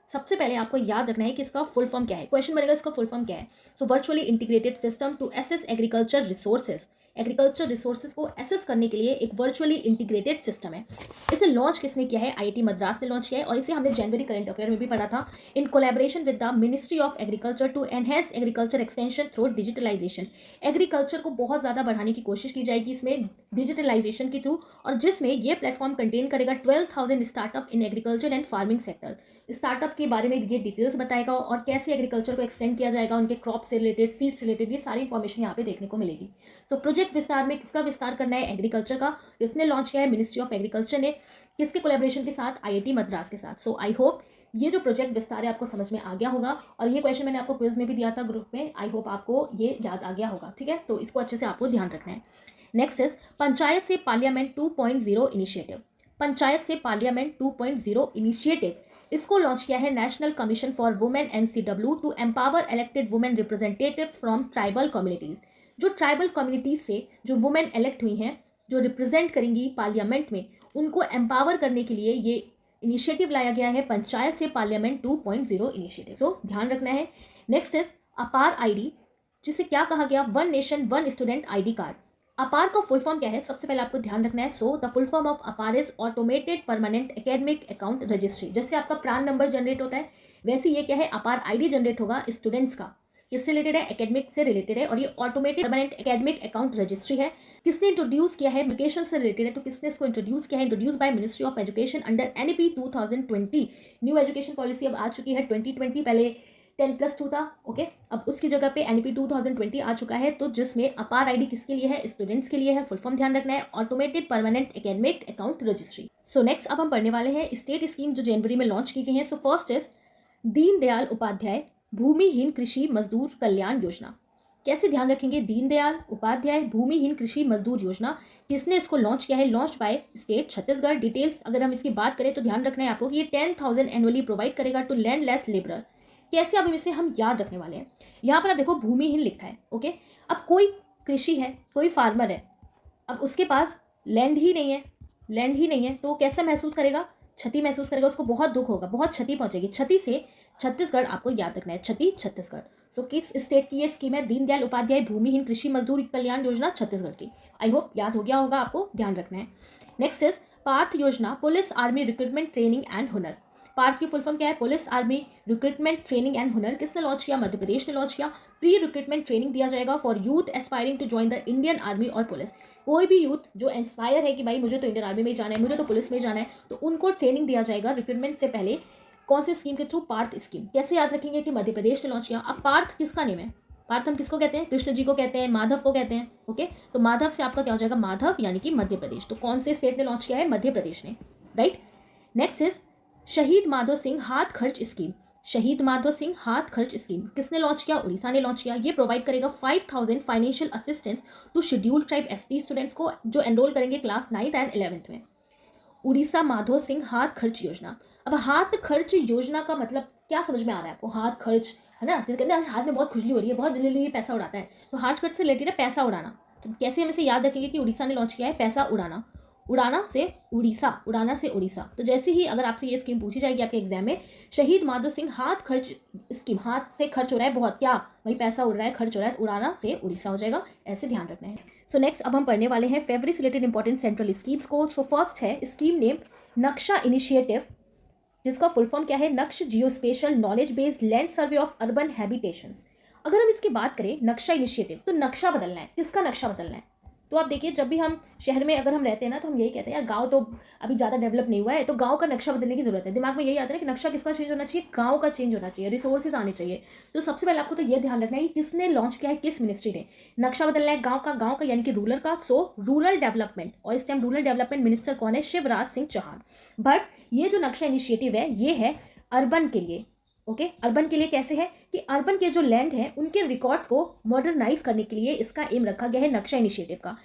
सबसे पहले आपको याद रखना है कि इसका फुल फॉर्म क्या है। क्वेश्चन बनेगा इसका फुल फॉर्म क्या है। Virtually integrated system to access agriculture resources. Agriculture resources को एसेस करने के लिए एक वर्चुअली इंटीग्रेटेड सिस्टम है। इसे लॉन्च किसने किया है? आईआईटी मद्रास ने लॉन्च किया है, और इसे हमने जनवरी करंट अफेयर में भी पढ़ा था। In collaboration with the ministry of agriculture to enhance agriculture extension through digitalisation. Agriculture को बहुत ज़्यादा बढ़ाने की कोशिश की जाएगी इसमें डिजिटलाइजेशन के थ्रू, और जिसमें ये प्लेटफॉर्म कंटेन करेगा 12,000 startup in agriculture and farming sector. Startup के बारे में ये डिटेल्स बताएगा और कैसे एग्रीकल्चर को एक्सटेंड किया जाएगा, उनके क्रॉप से रिलेटेड, सीड से रिलेटेड, ये सारी इंफॉर्मेशन यहाँ पे देखने को मिलेगी। प्रोजेक्ट विस्तार में किसका विस्तार करना है? एग्रीकल्चर का। किसने लॉन्च किया है? मिनिस्ट्री ऑफ एग्रीकल्चर ने। किसके कोलैबोरेशन के साथ? आईआईटी मद्रास के साथ। आई होप ये जो प्रोजेक्ट विस्तार है आपको समझ में आ गया होगा, और ये क्वेश्चन मैंने आपको क्विज में भी दिया था ग्रुप में। आई होप आपको ये याद आ गया होगा। ठीक है, तो इसको अच्छे से आपको ध्यान रखना है। नेक्स्ट इज पंचायत से पार्लियामेंट 2.0 इनिशिएटिव। पंचायत से पार्लियामेंट 2.0 इनिशिएटिव, इसको लॉन्च किया है national commission for women NCW to empower elected women representatives from tribal communities. जो ट्राइबल कम्युनिटीज से जो वुमेन इलेक्ट हुई हैं, जो रिप्रेजेंट करेंगी पार्लियामेंट में, उनको एम्पावर करने के लिए ये इनिशिएटिव लाया गया है, पंचायत से पार्लियामेंट 2.0 इनिशिएटिव। ध्यान रखना है। नेक्स्ट इज अपार आईडी, जिसे क्या कहा गया? One nation one student ID card. अपार का फुल फॉर्म क्या है? सबसे पहले आपको ध्यान रखना है। द फुल फॉर्म ऑफ अपार is automated permanent academic account registry. जैसे आपका प्रान नंबर जनरेट होता है, वैसे ये क्या है? अपार आईडी जनरेट होगा स्टूडेंट्स का। किससे रिलेटेड है? एकेडमिक से रिलेटेड है, और ये automated permanent academic account registry है। किसने इंट्रोड्यूस किया है? एजुकेशन से रिलेटेड है, तो किसने इसको इंट्रोड्यूस किया है? Introduce by ministry of education under NEP 2020। New education policy अब आ चुकी है 2020, पहले 10+2 था। ओके, अब उसकी जगह पे एनईपी 2020 आ चुका है, तो जिसमें अपार आईडी किसके लिए है? स्टूडेंट्स के लिए है। फुल फॉर्म ध्यान रखना है, automated permanent academic account registry. Next अब हम पढ़ने वाले हैं स्टेट स्कीम जो जनवरी में लॉन्च की गई है। फर्स्ट इज दीनदयाल उपाध्याय भूमिहीन कृषि मजदूर कल्याण योजना। कैसे ध्यान रखेंगे? दीनदयाल उपाध्याय भूमिहीन कृषि मजदूर योजना, किसने इसको लॉन्च किया है? Launch by state Chhattisgarh. Details अगर हम इसकी बात करें तो ध्यान रखना है आपको कि ये 10,000 एनुअली प्रोवाइड करेगा टू लैंडलेस लेबरर। कैसे? अब इसे हम याद रखने वाले हैं। यहाँ पर आप देखो भूमिहीन लिखा है। ओके, अब कोई कृषि है, कोई फार्मर है, अब उसके पास लैंड ही नहीं है, तो कैसा महसूस करेगा? क्षति महसूस करेगा, उसको बहुत दुख होगा, बहुत क्षति पहुंचेगी। क्षति से छत्तीसगढ़ आपको याद रखना है, क्षति छत्तीसगढ़। किस स्टेट की ये स्कीम है? दीनदयाल उपाध्याय भूमिहीन कृषि मजदूर कल्याण योजना, छत्तीसगढ़ की। आई होप याद हो गया होगा, आपको ध्यान रखना है। नेक्स्ट इज पार्थ योजना police army recruitment training and हुनर। पार्थ की फुल फॉर्म क्या है? Police army recruitment training and हुनर। किसने लॉन्च किया? मध्य प्रदेश ने लॉन्च किया। प्री रिक्रूटमेंट ट्रेनिंग दिया जाएगा for youth aspiring to join the Indian army और पुलिस। कोई भी यूथ जो इंस्पायर है कि भाई मुझे तो इंडियन आर्मी में जाना है, मुझे तो पुलिस में जाना है, तो उनको ट्रेनिंग दिया जाएगा रिक्रूटमेंट से पहले। कौन सी स्कीम के थ्रू? पार्थ स्कीम। कैसे याद रखेंगे कि मध्य प्रदेश ने लॉन्च किया। अब पार्थ किसका नेम है? पार्थ हम किसको कहते हैं? कृष्ण जी को कहते हैं, माधव को कहते हैं। ओके, तो माधव से आपका क्या हो जाएगा? माधव, यानी कि मध्य प्रदेश। तो कौन से स्टेट ने लॉन्च किया है? मध्य प्रदेश ने, राइट। नेक्स्ट इज शहीद माधव सिंह हाथ खर्च स्कीम। शहीद माधव सिंह हाथ खर्च स्कीम किसने लॉन्च किया? उड़ीसा ने लॉन्च किया। ये प्रोवाइड करेगा 5,000 financial assistance to scheduled tribe ST students को जो एनरोल करेंगे क्लास 9th एंड 11th में। उड़ीसा माधव सिंह हाथ खर्च योजना। अब हाथ खर्च योजना का मतलब क्या समझ में आ रहा है आपको? हाथ खर्च है ना, जिसके अंदर हाथ में बहुत खुजली हो रही है, बहुत जल्दी पैसा उड़ाता है, तो हाथ खर्च से रिलेटेड है पैसा उड़ाना। तो कैसे हम इसे याद रखेंगे कि उड़ीसा ने लॉन्च किया है? पैसा उड़ाना। उड़ाना से उड़ीसा, उड़ाना से उड़ीसा। तो जैसे ही अगर आपसे ये स्कीम पूछी जाएगी आपके एग्जाम में, शहीद माधव सिंह हाथ खर्च स्कीम, हाथ से खर्च हो रहा है बहुत, क्या भाई पैसा उड़ रहा है, खर्च हो रहा है, उड़ाना से उड़ीसा हो जाएगा, ऐसे ध्यान रखना है। नेक्स्ट अब हम पढ़ने वाले हैं फेब्रुअरी से रिलेटेड इंपॉर्टेंट सेंट्रल स्कीम्स को। फर्स्ट है स्कीम नेम नक्शा इनिशिएटिव, जिसका फुल फॉर्म क्या है? नक्श geospatial knowledge based land survey of urban habitations. अगर हम इसकी बात करें नक्शा इनिशिएटिव, तो नक्शा बदलना है। किसका नक्शा बदलना है? तो आप देखिए, जब भी हम शहर में अगर हम रहते हैं ना, तो हम यही कहते हैं यार गांव तो अभी ज़्यादा डेवलप नहीं हुआ है, तो गांव का नक्शा बदलने की जरूरत है। दिमाग में यही आता है कि नक्शा किसका चेंज होना चाहिए? गांव का चेंज होना चाहिए, रिसोर्सेज आने चाहिए। तो सबसे पहले आपको तो ये ध्यान रखना है कि किसने लॉन्च किया है, किस मिनिस्ट्री ने। नक्शा बदलना है गांव का यानी कि रूरल का। रूरल डेवलपमेंट, और इस टाइम रूरल डेवलपमेंट मिनिस्टर कौन है? शिवराज सिंह चौहान। बट ये जो नक्शा इनिशिएटिव है, ये है अर्बन के लिए, ओके अर्बन के लिए कैसे है कि अर्बन के जो लैंड है उनके रिकॉर्ड्स को मॉडर्नाइज करने के लिए इसका एम रखा गया है नक्शा इनिशिएटिव का।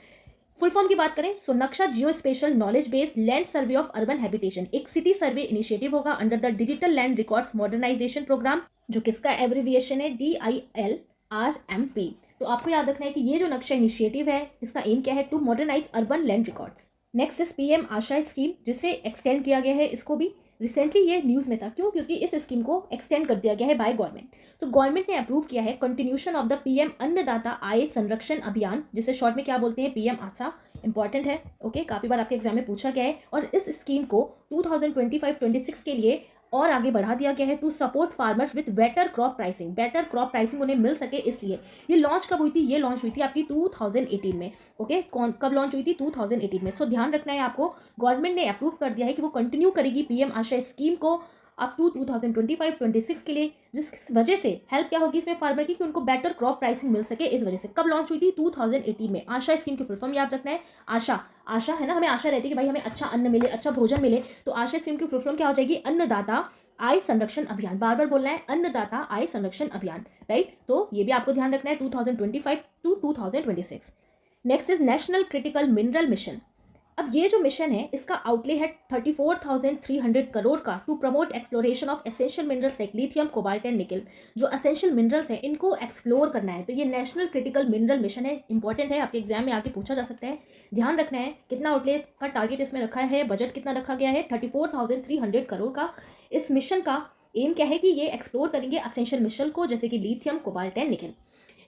फुल फॉर्म की बात करें so Naksha geo spatial knowledge based land survey of urban habitation, एक सिटी सर्वे इनिशिएटिव होगा under the digital land records modernisation programme, जो किसका एब्रिविएशन है DILRMP। तो आपको याद रखना है कि ये जो नक्शा इनिशिएटिव है इसका एम क्या है, to modernise urban land records. Next is PM Aasha scheme, जिसे एक्सटेंड किया गया है, इसको भी रिसेंटली ये न्यूज़ में था। क्यों? क्योंकि इस स्कीम को एक्सटेंड कर दिया गया है बाय गवर्नमेंट। तो गवर्नमेंट ने अप्रूव किया है कंटिन्यूशन ऑफ द PM अन्नदाता आय संरक्षण अभियान, जिसे शॉर्ट में क्या बोलते हैं, PM आशा। इंपॉर्टेंट है, ओके काफ़ी बार आपके एग्जाम में पूछा गया है। और इस स्कीम को 2025-26 के लिए और आगे बढ़ा दिया गया है to support farmers with better crop pricing, better crop pricing उन्हें मिल सके इसलिए। ये लॉन्च कब हुई थी? ये लॉन्च हुई थी आपकी 2018 में। ओके कब लॉन्च हुई थी? 2018 में। सो ध्यान रखना है आपको, गवर्नमेंट ने अप्रूव कर दिया है कि वो कंटिन्यू करेगी PM आशा स्कीम को अप टू 2025-26 के लिए, जिस वजह से हेल्प क्या होगी इसमें फार्मर की कि उनको बेटर क्रॉप प्राइसिंग मिल सके इस वजह से। कब लॉन्च हुई थी? 2018 में। आशा स्कीम की फुल फॉर्म याद रखना है, आशा। आशा है ना, हमें आशा रहती है कि भाई हमें अच्छा अन्न मिले, अच्छा भोजन मिले, तो आशा स्कीम की फुल फॉर्म क्या हो जाएगी? अन्नदाता आय संरक्षण अभियान। बार बार बोलना है, अन्नदाता आय संरक्षण अभियान, राइट। तो ये भी आपको ध्यान रखना है 2025 to 2026। Next is national critical mineral mission. अब ये जो मिशन है इसका आउटले है 34,300 करोड़ का to promote exploration of essential minerals like lithium, cobalt and nickel. जो एसेंशियल मिनरल्स हैं इनको एक्सप्लोर करना है, तो ये नेशनल क्रिटिकल मिनरल मिशन है। इंपॉर्टेंट है, आपके एग्जाम में आके पूछा जा सकता है। ध्यान रखना है कितना आउटले का टारगेट इसमें रखा है, बजट कितना रखा गया है, 34,300 करोड़ का। इस मिशन का एम क्या है कि ये एक्सप्लोर करेंगे एसेंशियल मिनरल को, जैसे कि लिथियम, कोबाल्ट एंड निकल।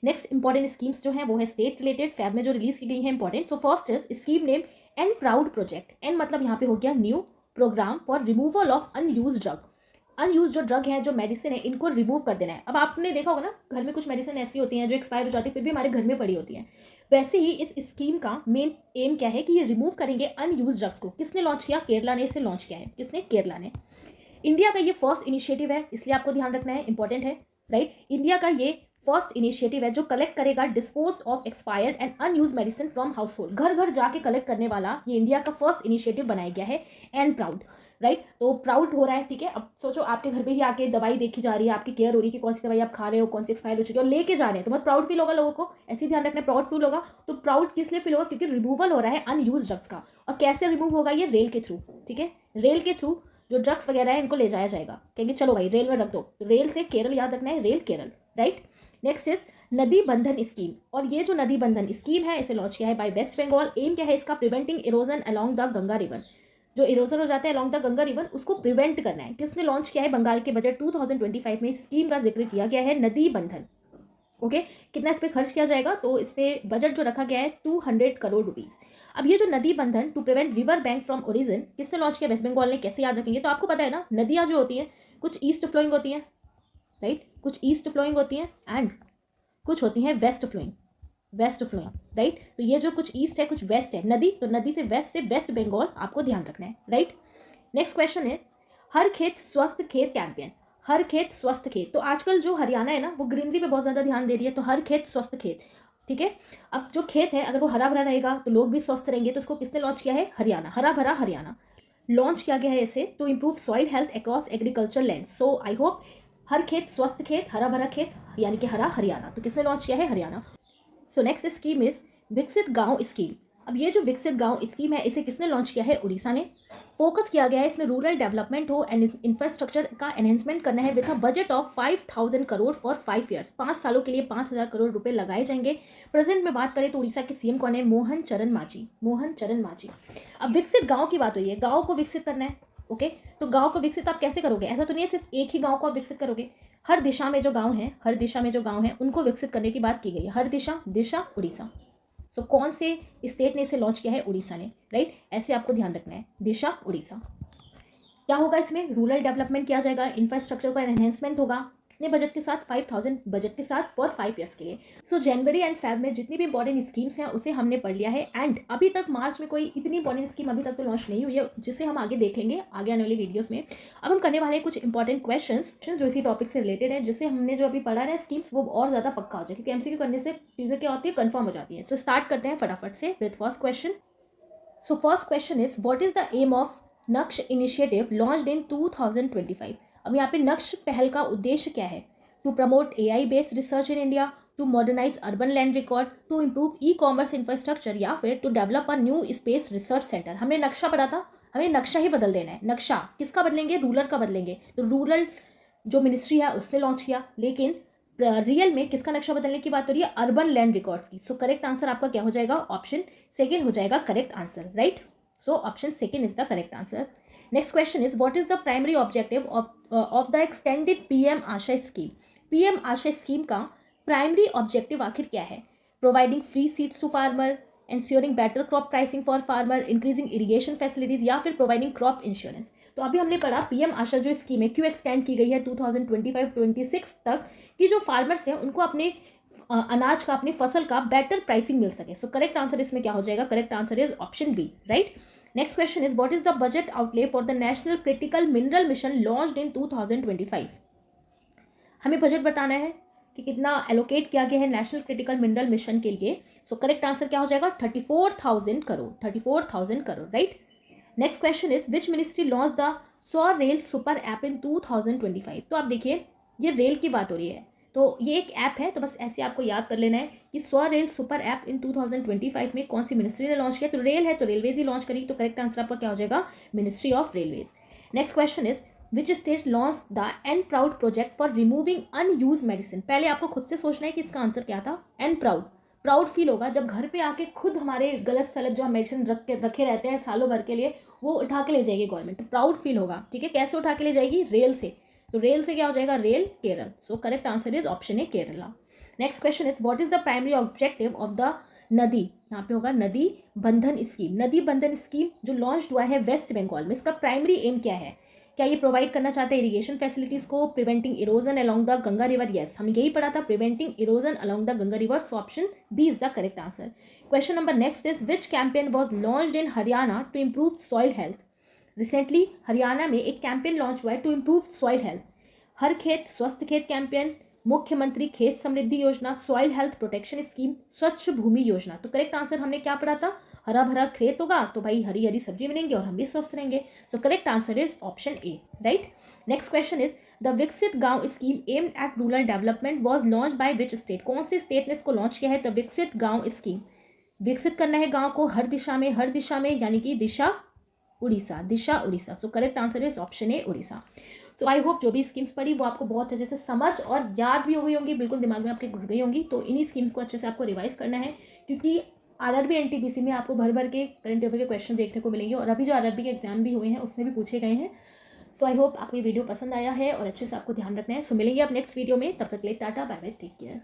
नेक्स्ट इंपॉर्टेंट स्कीम्स जो हैं वो है स्टेट रिलेटेड, फैब में जो रिलीज की गई है important. So first is scheme name N proud project. N मतलब यहाँ पे हो गया new, programme for removal of unused drug. Unused जो ड्रग है, जो मेडिसिन है, इनको रिमूव कर देना है। अब आपने देखा होगा ना, घर में कुछ मेडिसिन ऐसी होती हैं जो एक्सपायर हो जाती है फिर भी हमारे घर में पड़ी होती हैं। वैसे ही इस स्कीम का मेन एम क्या है कि ये रिमूव करेंगे अनयूज ड्रग्स को। किसने लॉन्च किया? केरला ने इसे लॉन्च किया है। किसने? केरला ने। इंडिया का ये फर्स्ट इनिशिएटिव है, इसलिए आपको ध्यान रखना है, इंपॉर्टेंट है, राइट। इंडिया का ये फर्स्ट इनिशिएटिव है जो कलेक्ट करेगा dispose of expired and unused medicine from house hold. घर घर जाके कलेक्ट करने वाला ये इंडिया का फर्स्ट इनिशिएटिव बनाया गया है, एंड प्राउड, राइट। तो प्राउड हो रहा है, ठीक है। अब सोचो आपके घर पे ही आके दवाई देखी जा रही है, आपकी केयर हो रही है कि कौन सी दवाई आप खा रहे हो, कौन सी एक्सपायर हो चुकी है, और लेके जा रहे हैं, तो बहुत प्राउड फील होगा लोगों को। ऐसे ही ध्यान रखना है, प्राउड फील होगा। तो प्राउड किस लिए फील होगा? क्योंकि रिमूवल हो रहा है अनयूज ड्रग्स का। और कैसे रिमूव होगा? ये रेल के थ्रू, ठीक है। रेल के थ्रू जो ड्रग्स वगैरह है इनको ले जाया जाएगा, कहेंगे चलो भाई रेल में रख दो। रेल से केरल, याद रखना है, rail Kerala, right. Next is नदी बंधन स्कीम। और ये जो नदी बंधन स्कीम है इसे लॉन्च किया है बाय वेस्ट बंगाल। एम क्या है इसका? Preventing erosion along the Ganga river. जो इरोजन हो जाता है अलोंग द गंगा रिवर, उसको प्रिवेंट करना है। किसने लॉन्च किया है? बंगाल के बजट 2025 में स्कीम का जिक्र किया गया है, नदी बंधन। ओके कितना इस पर खर्च किया जाएगा? तो इस पर बजट जो रखा गया है 200 करोड़ रुपीस। अब ये जो Nadi Bandhan to prevent river bank from erosion, किसने लॉन्च किया? वेस्ट बंगाल ने। कैसे याद रखेंगे? तो आपको पता है ना, नदियाँ जो होती हैं कुछ ईस्ट फ्लोइंग होती हैं, राइट, कुछ ईस्ट फ्लोइंग होती हैं एंड कुछ होती हैं west flowing, west flowing, right. तो ये जो कुछ ईस्ट है कुछ वेस्ट है नदी, तो नदी से वेस्ट बंगाल आपको ध्यान रखना है, राइट। नेक्स्ट क्वेश्चन है हर खेत स्वस्थ खेत कैंपेन। हर खेत स्वस्थ खेत, तो आजकल जो हरियाणा है ना वो ग्रीनरी पे बहुत ज़्यादा ध्यान दे रही है, तो हर खेत स्वस्थ खेत, ठीक है। अब जो खेत है अगर वो हरा भरा रहेगा तो लोग भी स्वस्थ रहेंगे, तो उसको किसने लॉन्च किया है? हरियाणा। हरा भरा हरियाणा लॉन्च किया गया है इसे to improve soil health across agriculture land. So I hope Har Khet Swasth खेत, हरा भरा खेत, यानी कि हरा हरियाणा, तो किसने लॉन्च किया है? Haryana. So next scheme is विकसित गांव स्कीम। अब ये जो विकसित गांव स्कीम है इसे किसने लॉन्च किया है? उड़ीसा ने। फोकस किया गया है इसमें रूरल डेवलपमेंट हो एंड इंफ्रास्ट्रक्चर का एनहेंसमेंट करना है with a budget of 5,000 crore for 5 years. 5 सालों के लिए 5,000 करोड़ रुपए लगाए जाएंगे। प्रेजेंट में बात करें तो उड़ीसा के सीएम कौन है? मोहन चरण मांझी, मोहन चरण मांझी। अब विकसित गाँव की बात हुई है, गाँव को विकसित करना है, ओके। तो गाँव को विकसित आप कैसे करोगे? ऐसा तो नहीं है सिर्फ एक ही गाँव को आप विकसित करोगे, हर दिशा में जो गाँव है, हर दिशा में जो गाँव है उनको विकसित करने की बात की गई है। हर दिशा, दिशा उड़ीसा। तो कौन से स्टेट ने इसे लॉन्च किया है? उड़ीसा ने, राइट। ऐसे आपको ध्यान रखना है, दिशा उड़ीसा। क्या होगा इसमें? रूरल डेवलपमेंट किया जाएगा, इंफ्रास्ट्रक्चर का एनहेंसमेंट होगा, कितने बजट के साथ? 5,000 बजट के साथ फॉर 5 ईयर्स के लिए। सो जनवरी एंड फेब में जितनी भी इंपॉर्टेंट स्कीम्स हैं उसे हमने पढ़ लिया है। एंड अभी तक मार्च में कोई इतनी इंपॉर्टेंट स्कीम अभी तक तो लॉन्च नहीं हुई है, जिसे हम आगे देख लेंगे आगे आने वाली वीडियोस में। अब हम करने वाले हैं कुछ इंपॉर्टेंट क्वेश्चंस जो इसी टॉपिक से रिलेटेड है, जिससे हमने जो अभी पढ़ा है स्कीम्स वो और ज़्यादा पक्का हो जाए, क्योंकि MCQ करने से चीज़ें क्या होती है? कन्फर्म हो जाती है। सो स्टार्ट करते हैं फटाफट से with first question. So first question is what is the aim of Naksha initiative launched in 2025। अब यहाँ पे नक्श पहल का उद्देश्य क्या है? To promote AI based research in India, to modernise urban land record, to improve e-commerce infrastructure, या फिर to develop a new space research centre. हमने नक्शा पढ़ा था, हमें नक्शा ही बदल देना है। नक्शा किसका बदलेंगे? रूरल का बदलेंगे। तो रूरल जो मिनिस्ट्री है उसने लॉन्च किया, लेकिन रियल में किसका नक्शा बदलने की बात हो रही है? अर्बन लैंड रिकॉर्ड्स की। सो करेक्ट आंसर आपका क्या हो जाएगा? ऑप्शन सेकेंड हो जाएगा correct answer, right? So option second is the correct answer. Next question is, what is the primary objective of the extended PM Aasha scheme? PM Aasha scheme का primary objective आखिर क्या है? Providing free seeds to farmer, ensuring better crop pricing for farmer, increasing irrigation facilities, या फिर providing crop insurance. तो अभी हमने पढ़ा पीएम आशा जो स्कीम है क्यों एक्सटेंड की गई है 2025-26 तक, कि जो फार्मर्स हैं उनको अपने अनाज का, अपनी फसल का बेटर प्राइसिंग मिल सके. सो करेक्ट आंसर इसमें क्या हो जाएगा? Correct answer is option B, right? Next question is, what is the budget outlay for the national critical mineral mission launched in 2025? हमें बजट बताना है कि कितना एलोकेट किया गया है नेशनल क्रिटिकल मिनरल मिशन के लिए. सो करेक्ट आंसर क्या हो जाएगा? 34,000 crore, 34,000 crore, right? Next question is, which ministry launch the सौ रेल सुपर ऐप इन 2025? तो आप देखिए ये रेल की बात हो रही है, तो ये एक ऐप है, तो बस ऐसे आपको याद कर लेना है कि स्व रेल सुपर ऐप इन 2025 में कौन सी मिनिस्ट्री ने लॉन्च किया? तो रेल है तो रेलवेज ही लॉन्च करेगी. तो करेक्ट आंसर आपका क्या हो जाएगा? Ministry of railways. Next question is, which state launch the end proud project for removing unused medicine? पहले आपको खुद से सोचना है कि इसका आंसर क्या था. एंड प्राउड, प्राउड फील होगा जब घर पे आके खुद हमारे गलत सलत जो हम मेडिसिन रखे रहते हैं सालों भर के लिए, वो उठा के ले जाएगी गवर्नमेंट. तो प्राउड फील होगा, ठीक है. कैसे उठा के ले जाएगी? रेल से. तो रेल से क्या हो जाएगा? Rail, Kerala. So correct answer is option A, Kerala. Next question is, what is the primary objective of the नदी, यहाँ पे होगा नदी बंधन स्कीम. नदी बंधन स्कीम जो लॉन्च हुआ है वेस्ट बंगाल में, इसका प्राइमरी एम क्या है? क्या ये प्रोवाइड करना चाहते हैं इरिगेशन फैसिलिटीज को, preventing erosion along the Ganga river? Yes, हमने यही पढ़ा था, preventing erosion along the Ganga river. So option B is the correct answer. Question number next is, which campaign was launched in Haryana to improve soil health? Recently Haryana में एक campaign launch हुआ है to improve soil health. Har Khet Swasth खेत campaign, मुख्यमंत्री खेत समृद्धि योजना, soil health protection scheme, स्वच्छ भूमि योजना. तो करेक्ट आंसर हमने क्या पढ़ा था? हरा भरा खेत होगा तो भाई हरी हरी सब्जी मिलेंगे और हम भी स्वस्थ रहेंगे. सो correct answer is option A, right? Next question is, the विकसित गांव scheme aimed at rural development was launch by which state? कौन से स्टेट ने इसको लॉन्च किया है? द विकसित गांव स्कीम. विकसित करना है गांव को हर दिशा में, हर दिशा में, यानी कि Disha Orissa, Disha Orissa. So correct answer is option A, Orissa. So I hope जो भी स्कीम्स पढ़ी वो आपको बहुत अच्छे से समझ और याद भी हो गई होंगी, बिल्कुल दिमाग में आपके घुस गई होंगी. तो इन्हीं स्कीम्स को अच्छे से आपको रिवाइज करना है, क्योंकि आरआरबी एनटीपीसी में आपको भर भर के करंट अफेयर के क्वेश्चन देखने को मिलेंगे, और अभी जो आरआरबी के एग्जाम भी हुए हैं उसमें भी पूछे गए हैं. सो आई होप आपको ये वीडियो पसंद आया है और अच्छे से आपको ध्यान रखना है. सो मिलेंगे आप नेक्स्ट वीडियो में, तब तक के लिए tata, bye bye, take care.